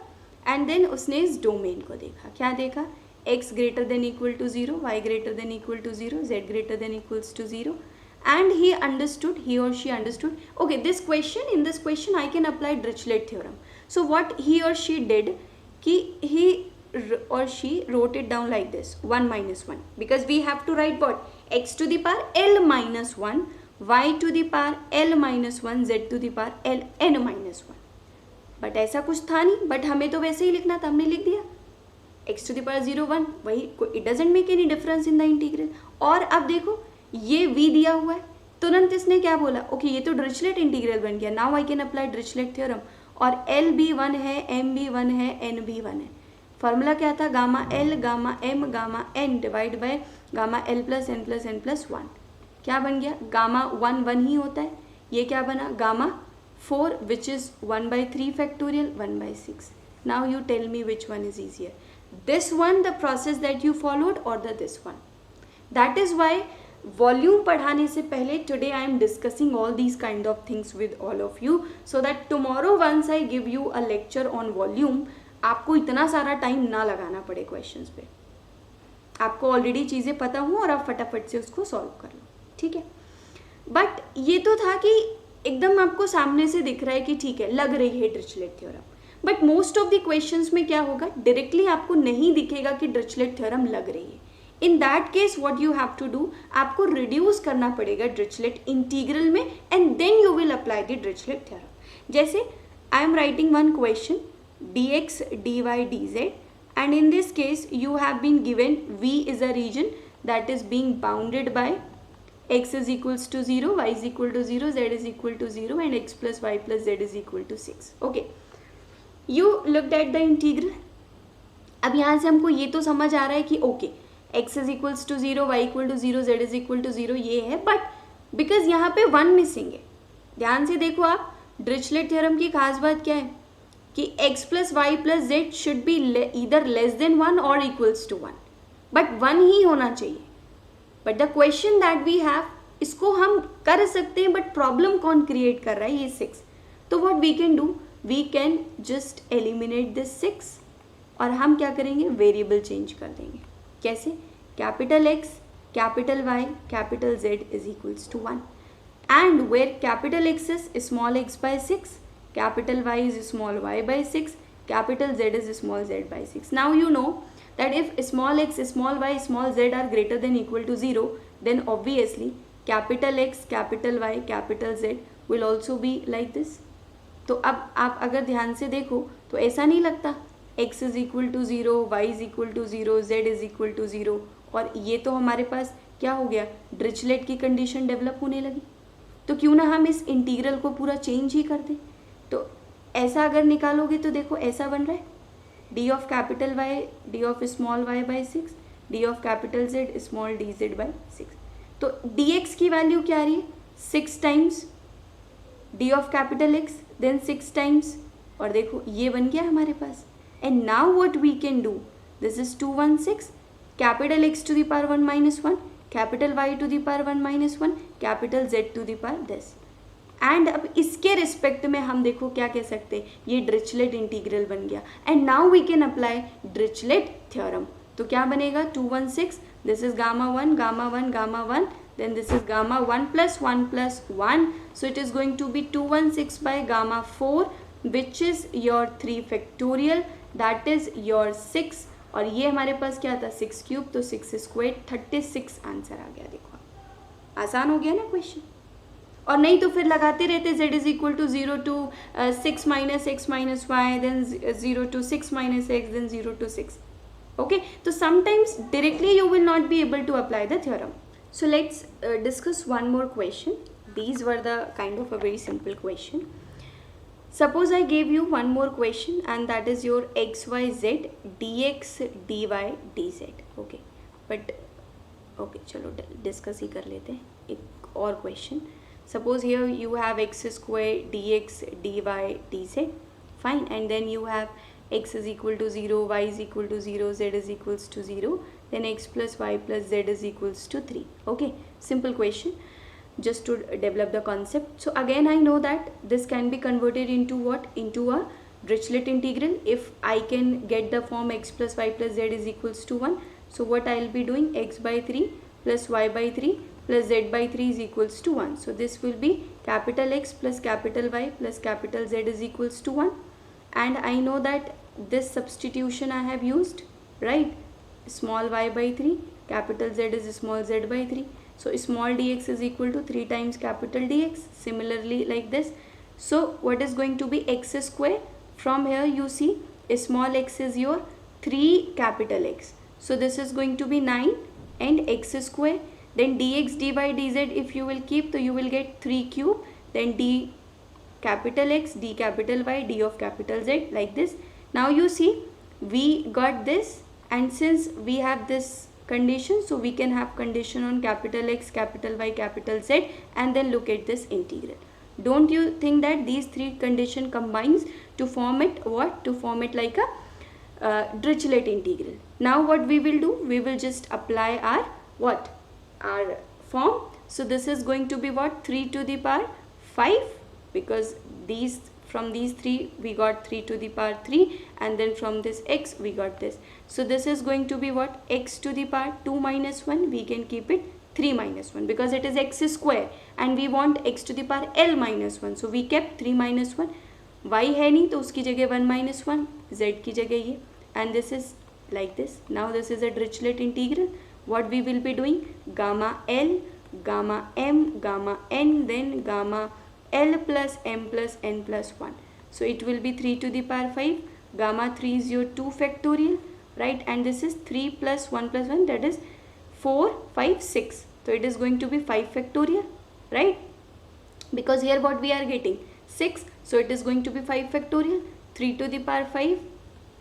एंड देन उसने इस डोमेन को देखा. क्या देखा? x greater than equal to 0, y greater than equal to 0, z greater than equals to 0, and he or she understood, okay, in this question I can apply Dirichlet theorem. So what he or she did, he or she wrote it down like this, 1 minus 1, because we have to write what? X to the power L minus 1, y to the power L minus 1, z to the power L n minus 1. But ऐसा कुछ था नहीं, but हमें तो वैसे ही लिखना था, हमने लिख दिया x to the power 0 1, वही. It doesn't make any difference in the integral. और अब देखो ये v दिया हुआ है, तुरंत इसने क्या बोला? ओके ये तो डिरिचलेट इंटीग्रल बन गया. Now I can apply Dirichlet theorem. और L भी 1 है, M भी 1 है, N भी 1 है. फॉर्मूला क्या था? Gamma L gamma M gamma N divide by gamma L plus N plus N plus 1. क्या बन गया? गामा 1 1 ही होता है. ये क्या बना? Gamma 4 which is 1/3 factorial 1/6. Now you tell me which one is easier. This one, the process that you followed, or this one. That is why volume पढ़ाने से पहले today I am discussing all these kind of things with all of you so that tomorrow once I give you a lecture on volume आपको इतना सारा time ना लगाना पड़े questions पे. आपको ऑलरेडी चीज़ें पता हूँ और आप फटाफट से उसको सॉल्व कर लो, ठीक है. बट ये तो था कि एकदम आपको सामने से दिख रहा है कि ठीक है लग रही है Dirichlet theorem. But most of the questions में क्या होगा? डायरेक्टली आपको नहीं दिखेगा कि डिरिचलेट थ्योरम लग रही है. In that case what you have to do, आपको रिड्यूस करना पड़ेगा डिरिचलेट इंटीग्रल में and then you will apply the Dirichlet theorem. जैसे I am writing one question dx dy dz and in this case you have been given V is a region that is being bounded by x is equals to 0, y is equal to 0, z is equal to 0 and x plus y plus z is equal to 6. Okay, you looked at the integral. अब यहाँ से हमको ये तो समझ आ रहा है कि okay x is equals to 0, y equal to 0, z is equal to 0 ये है, बट बिकॉज यहाँ पे 1 मिसिंग है. ध्यान से देखो आप, डिरिचलेट थ्योरम की खास बात क्या है कि x plus y plus z should be either less than 1 और इक्वल्स टू 1, बट 1 ही होना चाहिए. But the question that we have, इसको हम कर सकते हैं बट प्रॉब्लम कौन क्रिएट कर रहा है? ये 6. तो what we can do, we can just eliminate this 6 और हम क्या करेंगे? वेरिएबल चेंज कर देंगे. कैसे? Capital X capital Y capital Z is equals to 1 and where capital X is small x by 6, capital Y is small y by 6, capital Z is small z by 6. Now you know that if small x, small y, small z are greater than equal to 0, then obviously capital X, capital Y, capital Z will also be like this. तो अब आप अगर ध्यान से देखो तो ऐसा नहीं लगता x is equal to 0, y is equal to 0, z is equal to 0, और ये तो हमारे पास क्या हो गया? डिरिचलेट की कंडीशन डेवलप होने लगी. तो क्यों ना हम इस इंटीग्रल को पूरा चेंज ही कर दें. तो ऐसा अगर निकालोगे तो देखो ऐसा बन रहा है d of capital Y d of small y by 6, d of capital Z small d z by 6. तो डी एक्स की वैल्यू क्या आ रही है? 6 times D of capital X then 6 times, और देखो ये बन गया हमारे पास. And now what we can do, this is 216, capital X to the power 1 minus 1, capital Y to the power 1 minus 1, capital Z to the power this. एंड अब इसके रिस्पेक्ट में हम देखो क्या कह सकते हैं, ये डिरिचलेट इंटीग्रल बन गया. And now we can apply Dirichlet theorem. तो क्या बनेगा? 216, this is gamma 1 gamma 1 gamma 1, then this is gamma 1 plus 1 plus 1, so it is going to be 216 by gamma 4 which is your 3 factorial, that is your 6, और ये हमारे पास क्या था 6 cube, तो 6 स्क्वायर 36 आंसर आ गया। देखो आसान हो गया ना क्वेश्चन। और नहीं तो फिर लगाते रहते z is equal to 0 to 6 minus x minus y, then 0 to 6 minus x, then 0 to 6. Okay, so sometimes directly you will not be able to apply the theorem. So let's discuss one more question. These were the kind of a very simple question. Suppose I gave you one more question and that is your xyz dx dy dz. Okay, but okay, चलो discuss ही कर लेते हैं एक और question. Suppose here you have x square dx dy dz, fine, and then you have x is equal to 0, y is equal to 0, z is equals to 0, then x plus y plus z is equals to 3. Okay, simple question just to develop the concept. So again I know that this can be converted into what? Into a Dirichlet integral. If I can get the form x plus y plus z is equals to 1, so what I will be doing, x by 3 plus y by 3 plus z by 3 is equals to 1. So this will be capital X plus capital Y plus capital Z is equals to 1. And I know that this substitution I have used, right? Small y by 3, capital Z is small z by 3. So small dx is equal to 3 times capital dx. Similarly like this. So what is going to be x square? From here you see small x is your 3 capital X. So this is going to be 9 and x square. Then dx dy dz if you will keep, so you will get 3 cube, then d capital X, d capital Y, d of capital Z, like this. Now you see we got this, and since we have this condition, so we can have condition on capital X, capital Y, capital Z, and then look at this integral. Don't you think that these three condition combines to form it what? To form it like a Dirichlet integral. Now what we will do? We will just apply our what? Our form. So this is going to be what? 3 to the power 5, because these from these three we got 3 to the power 3, and then from this x we got this. So this is going to be what? X to the power 2 minus 1, we can keep it 3 minus 1 because it is x square and we want x to the power l minus 1, so we kept 3 minus 1. y है नहीं तो उसकी जगह 1 minus 1, z की जगह ये, and this is like this. Now this is a Dirichlet integral. What we will be doing? Gamma L, gamma M, gamma N, then gamma L plus M plus N plus 1. So it will be 3 to the power 5. Gamma 3 is your 2 factorial, right? And this is 3 plus 1 plus 1, that is 4, 5, 6. So it is going to be 5 factorial, right? Because here what we are getting? 6. So it is going to be 5 factorial. 3 to the power 5,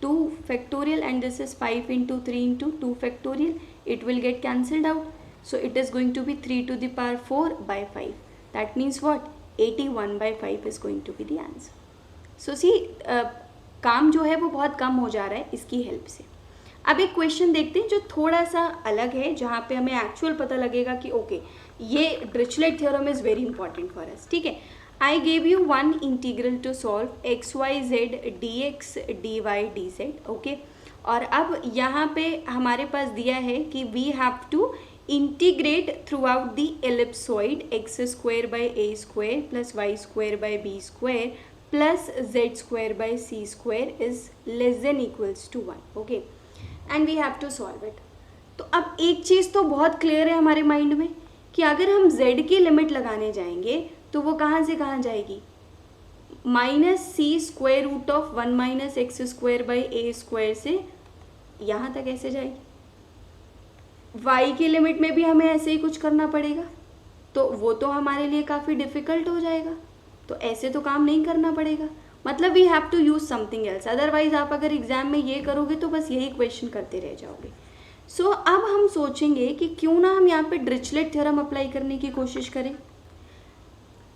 2 factorial, and this is 5 into 3 into 2 factorial. It will get cancelled out. So it is going to be 3 to the power 4 by 5. That means what? 81 by 5 is going to be the answer. So see, काम जो है वो बहुत कम हो जा रहा है इसकी हेल्प से. अब एक क्वेश्चन देखते हैं जो थोड़ा सा अलग है, जहाँ पे हमें एक्चुअल पता लगेगा कि ओके ये Dirichlet theorem is very important for us. ठीक है, I gave you one integral to solve x y z dx dy dz. Okay, और अब यहाँ पे हमारे पास दिया है कि we have to integrate throughout the ellipsoid x square by a square plus y square by b square plus z square by c square is less than equals to 1. Okay, and we have to solve it. तो अब एक चीज़ तो बहुत clear है हमारे mind में कि अगर हम z की लिमिट लगाने जाएंगे तो वो कहाँ से कहाँ जाएगी? Minus c square root of 1 minus x square by a square से यहाँ तक ऐसे जाएगी. y की लिमिट में भी हमें ऐसे ही कुछ करना पड़ेगा, तो वो तो हमारे लिए काफ़ी डिफ़िकल्ट हो जाएगा. तो ऐसे तो काम नहीं करना पड़ेगा, मतलब we have to use something else. Otherwise आप अगर एग्जाम में ये करोगे तो बस यही क्वेश्चन करते रह जाओगे. सो अब हम सोचेंगे कि क्यों ना हम यहाँ पे Dirichlet थ्योरम अप्लाई करने की कोशिश करें.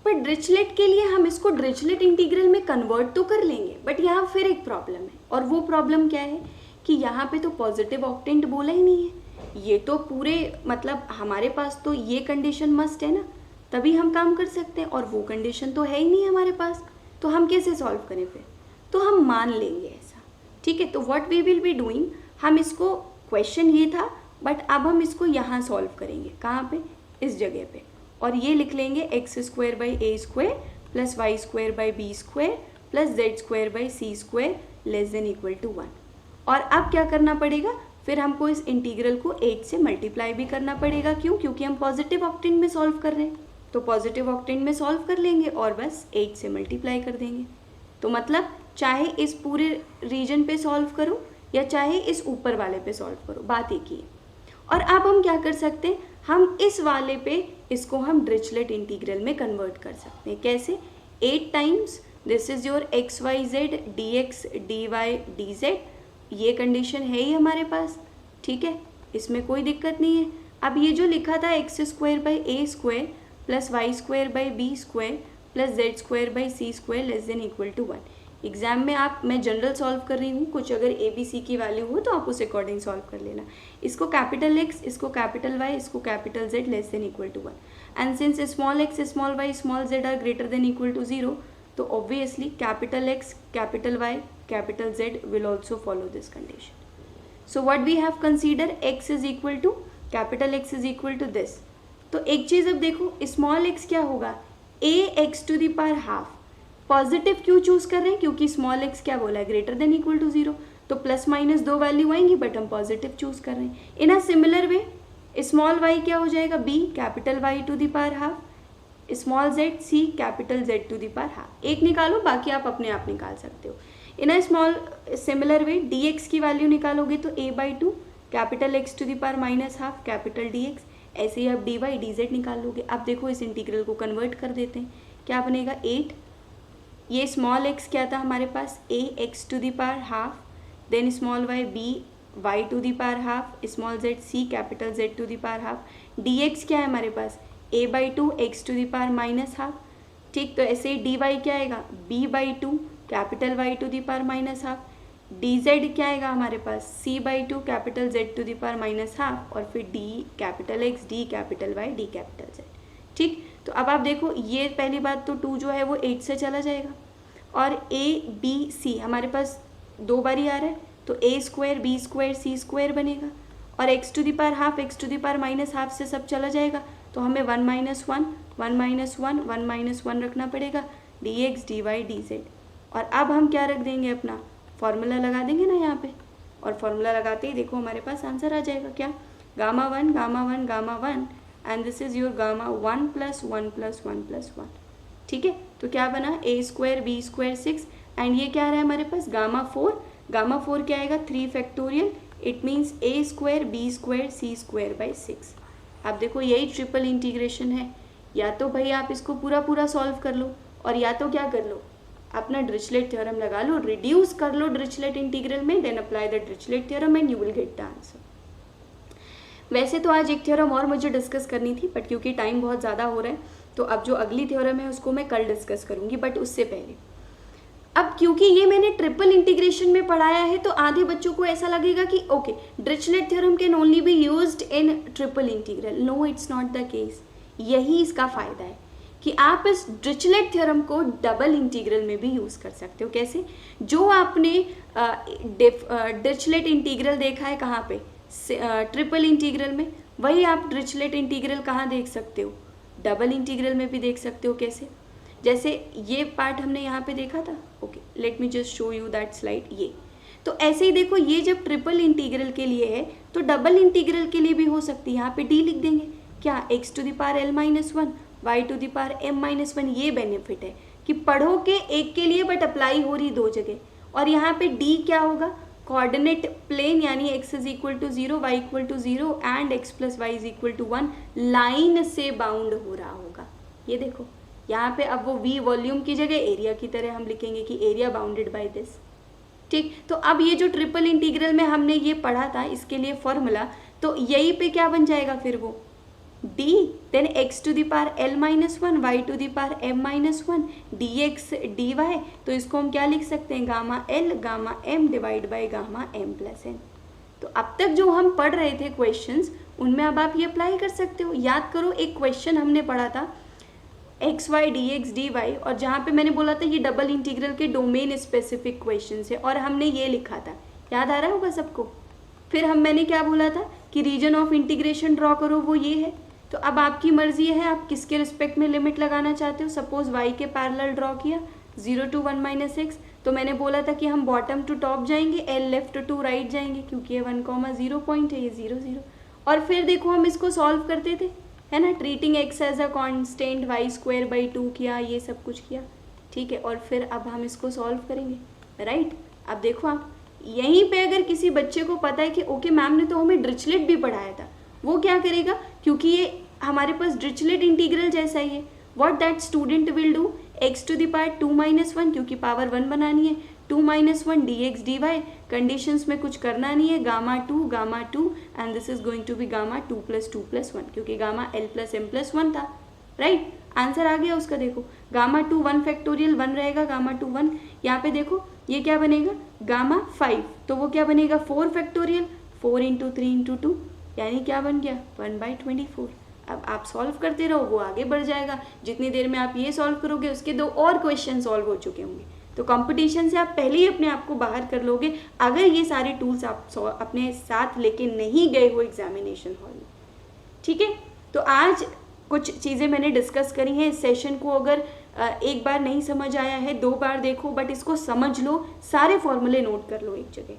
पर Dirichlet के लिए हम इसको Dirichlet इंटीग्रल में कन्वर्ट तो कर लेंगे, बट यहाँ फिर एक प्रॉब्लम है. और वो प्रॉब्लम क्या है कि यहाँ पे तो पॉजिटिव ऑक्टेंट बोला ही नहीं है. ये तो पूरे मतलब हमारे पास तो ये कंडीशन मस्ट है ना, तभी हम काम कर सकते हैं, और वो कंडीशन तो है ही नहीं हमारे पास. तो हम कैसे सॉल्व करें फिर? तो हम मान लेंगे ऐसा. ठीक है, तो what we will be doing, हम इसको क्वेश्चन ये था बट अब हम इसको यहाँ सॉल्व करेंगे. कहाँ पे? इस जगह पे. और ये लिख लेंगे x square by a square plus y square by b square plus z² less than equal to 1। और अब क्या करना पड़ेगा, फिर हमको इस इंटीग्रल को 8 से मल्टीप्लाई भी करना पड़ेगा। क्यों? क्योंकि हम पॉजिटिव ऑक्टेंट में सॉल्व कर रहे हैं, तो पॉजिटिव ऑक्टेंट में सॉल्व कर लेंगे और बस 8 से मल्टीप्लाई कर देंगे। तो मतलब चाहे इस पूरे रीजन पे सॉल्व करो या चाहे इस ऊपर वाले पे सॉल्व करो, बात एक ही है। और अब हम क्या कर सकते हैं, हम इस वाले पे इसको हम डिरिचलेट इंटीग्रल में कन्वर्ट कर सकते हैं। कैसे? 8 times this is your x y z d x d y d z, ये कंडीशन है ही हमारे पास, ठीक है, इसमें कोई दिक्कत नहीं है। अब ये जो लिखा था x² / a² plus y² / b² plus z² / c² less than equal to 1, exam में आप, मैं जनरल सॉल्व कर रही हूँ, कुछ अगर ए बी सी की वैल्यू हो तो आप उस अकॉर्डिंग सॉल्व कर लेना। इसको कैपिटल एक्स, इसको कैपिटल वाई, इसको capital Z less than equal to 1, and since small x small y small z are greater than equal to 0, तो obviously capital X capital Y capital Z will also follow this condition. So what we have consider, x is equal to capital X is equal to this. तो एक चीज़ अब देखो, small x क्या होगा, ax⁻²। Positive क्यों choose कर रहे हैं, क्योंकि स्मॉल एक्स क्या बोला है, ग्रेटर देन इक्वल टू 0, तो प्लस माइनस 2 वैल्यू आएंगी, बट हम पॉजिटिव चूज कर रहे हैं। In a similar way small Y क्या हो जाएगा, b capital y⁻², small Z c capital z⁻²। एक निकालो, बाकी आप अपने आप निकाल सकते हो। In a small similar way dx की वैल्यू निकालोगे तो a/2 capital x⁻−½ capital dx, ऐसे ही आप dy dz निकाल लोगे। अब देखो इस इंटीग्रल को कन्वर्ट कर देते हैं, क्या बनेगा 8, ये स्मॉल x क्या था हमारे पास, ax⁻½ then small y b y⁻½ small z c capital z⁻², dx क्या है हमारे पास a/2 x⁻−½ ठीक, तो ऐसे ही dy क्या आएगा b/2 कैपिटल y⁻−½ dz क्या आएगा हमारे पास c/2 कैपिटल z⁻−½ और फिर d capital x d capital y d capital z, ठीक। तो अब आप देखो, ये पहली बात तो 2 जो है वो 8 से चला जाएगा, और a b c हमारे पास 2 बारी आ रहा है, तो a² b² c² बनेगा, और x⁻½ x⁻−½ से सब चला जाएगा, तो हमें 1 - 1 1 - 1 1 - 1 रखना पड़ेगा, dx dy dz। और अब हम क्या रख देंगे, अपना फॉर्मूला लगा देंगे ना यहाँ पे, और फॉर्मूला लगाते ही देखो हमारे पास आंसर आ जाएगा, क्या, Γ1 Γ1 Γ1 एंड दिस इज योर Γ1 + 1 + 1 + 1, ठीक है। तो क्या बना, a² b² 6, एंड ये क्या आ रहा है हमारे पास Γ4 क्या आएगा 3 factorial, it means a² b² c²/6। अब देखो यही ट्रिपल इंटीग्रेशन है, या तो भाई आप इसको पूरा सॉल्व कर लो, और या तो क्या कर लो, अपना डिरिचलेट थ्योरम लगा लो, रिड्यूस कर लो डिरिचलेट इंटीग्रल में, then apply the Dirichlet theorem and you will get the answer. वैसे तो आज एक थ्योरम और मुझे डिस्कस करनी थी, बट क्योंकि टाइम बहुत ज़्यादा हो रहा है, तो अब जो अगली थ्योरम है उसको मैं कल डिस्कस करूँगी, बट उससे पहले अब क्योंकि ये मैंने ट्रिपल इंटीग्रेशन में पढ़ाया है, तो आधे बच्चों को ऐसा लगेगा कि okay Dirichlet theorem can only be used in triple integral. No, it's not the case. यही इसका फ़ायदा है कि आप इस डिरिचलेट थ्योरम को डबल इंटीग्रल में भी यूज़ कर सकते हो। कैसे? जो आपने डिरिचलेट इंटीग्रल देखा है कहाँ पे, ट्रिपल इंटीग्रल में, वही आप डिरिचलेट इंटीग्रल कहाँ देख सकते हो, डबल इंटीग्रल में भी देख सकते हो। कैसे? जैसे ये पार्ट हमने यहाँ पे देखा था, okay let me just show you that slide. ये तो ऐसे ही देखो, ये जब ट्रिपल इंटीग्रल के लिए है तो डबल इंटीग्रल के लिए भी हो सकती है। यहाँ पे डी लिख देंगे, क्या, x⁻l-1 y⁻m-1। ये बेनिफिट है कि पढ़ो के एक के लिए बट अप्लाई हो रही 2 जगह। और यहाँ पे डी क्या होगा, कोऑर्डिनेट प्लेन, यानी x = 0 y = 0 and x + y = 1 line से बाउंड हो रहा होगा। ये देखो यहाँ पे अब वो v वॉल्यूम की जगह एरिया की तरह हम लिखेंगे कि एरिया बाउंडेड बाय दिस, ठीक। तो अब ये जो ट्रिपल इंटीग्रल में हमने ये पढ़ा था, इसके लिए फॉर्मूला, तो यही पे क्या बन जाएगा फिर वो d, then x⁻l-1 y⁻m-1 dx dy। तो इसको हम क्या लिख सकते हैं, Γl Γm divide by Γm + n। तो अब तक जो हम पढ़ रहे थे क्वेश्चंस, उनमें अब आप ये अप्लाई कर सकते हो। याद करो, एक क्वेश्चन हमने पढ़ा था एक्स वाई dx dy, और जहाँ पे मैंने बोला था ये डबल इंटीग्रल के डोमेन स्पेसिफिक क्वेश्चन है, और हमने ये लिखा था, याद आ रहा होगा सबको। फिर मैंने क्या बोला था कि रीजन ऑफ इंटीग्रेशन ड्रॉ करो, वो ये है। तो अब आपकी मर्जी है, आप किसके रिस्पेक्ट में लिमिट लगाना चाहते हो। सपोज y के पैरेलल ड्रॉ किया, 0 to 1 माइनस एक्स, तो मैंने बोला था कि हम बॉटम टू टॉप जाएंगे, एल लेफ्ट टू राइट जाएंगे, क्योंकि ये 1,0 पॉइंट है, ये 0 0। और फिर देखो हम इसको सॉल्व करते थे, है ना, treating x as a constant, y square by 2 किया, ये सब कुछ किया, ठीक है। और फिर अब हम इसको सॉल्व करेंगे, राइट। अब देखो आप, यहीं पे अगर किसी बच्चे को पता है कि ओके मैम ने तो हमें डिरिचलेट भी पढ़ाया था, वो क्या करेगा, क्योंकि ये हमारे पास डिरिचलेट इंटीग्रल जैसा ही है, what that student will do, x to the power 2 minus 1, क्योंकि पावर 1 बनानी है, 2 माइनस 1 dx dy, कंडीशंस में कुछ करना नहीं है, gamma 2 and this is going to be gamma 2 plus 1, क्योंकि gamma l plus m plus 1 था, राइट। आंसर आ गया उसका, देखो गामा 2 1 फैक्टोरियल 1 रहेगा, गामा 2 1, यहाँ पे देखो ये क्या बनेगा, गामा 5, तो वो क्या बनेगा 4 फैक्टोरियल, 4 इंटू 3 इंटू 2, यानी क्या बन गया 1/24। अब आप सॉल्व करते रहो, वो आगे बढ़ जाएगा, जितनी देर में आप ये सॉल्व करोगे उसके 2 और क्वेश्चन सॉल्व हो चुके होंगे। तो कंपटीशन से आप पहले ही अपने आप को बाहर कर लोगे, अगर ये सारे टूल्स आप अपने साथ लेके नहीं गए हो एग्जामिनेशन हॉल में, ठीक है। तो आज कुछ चीज़ें मैंने डिस्कस करी हैं। इस सेशन को अगर एक बार नहीं समझ आया है 2 बार देखो, बट इसको समझ लो, सारे फॉर्मूले नोट कर लो एक जगह।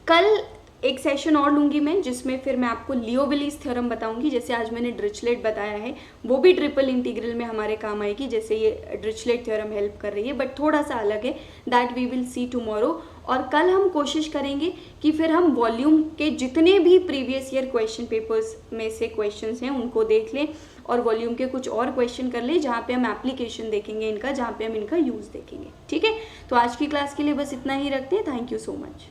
कल एक सेशन और लूँगी मैं, जिसमें फिर मैं आपको लियोविलीज थ्योरम बताऊंगी, जैसे आज मैंने डिरिचलेट बताया है, वो भी ट्रिपल इंटीग्रल में हमारे काम आएगी, जैसे ये डिरिचलेट थ्योरम हेल्प कर रही है, बट थोड़ा सा अलग है, that we will see tomorrow. और कल हम कोशिश करेंगे कि फिर हम वॉल्यूम के जितने भी प्रीवियस ईयर क्वेश्चन पेपर्स में से क्वेश्चंस हैं उनको देख लें, और वॉल्यूम के कुछ और क्वेश्चन कर लें जहाँ पे हम एप्लीकेशन देखेंगे इनका, जहाँ पे हम इनका यूज़ देखेंगे, ठीक है। तो आज की क्लास के लिए बस इतना ही रखते हैं। Thank you so much.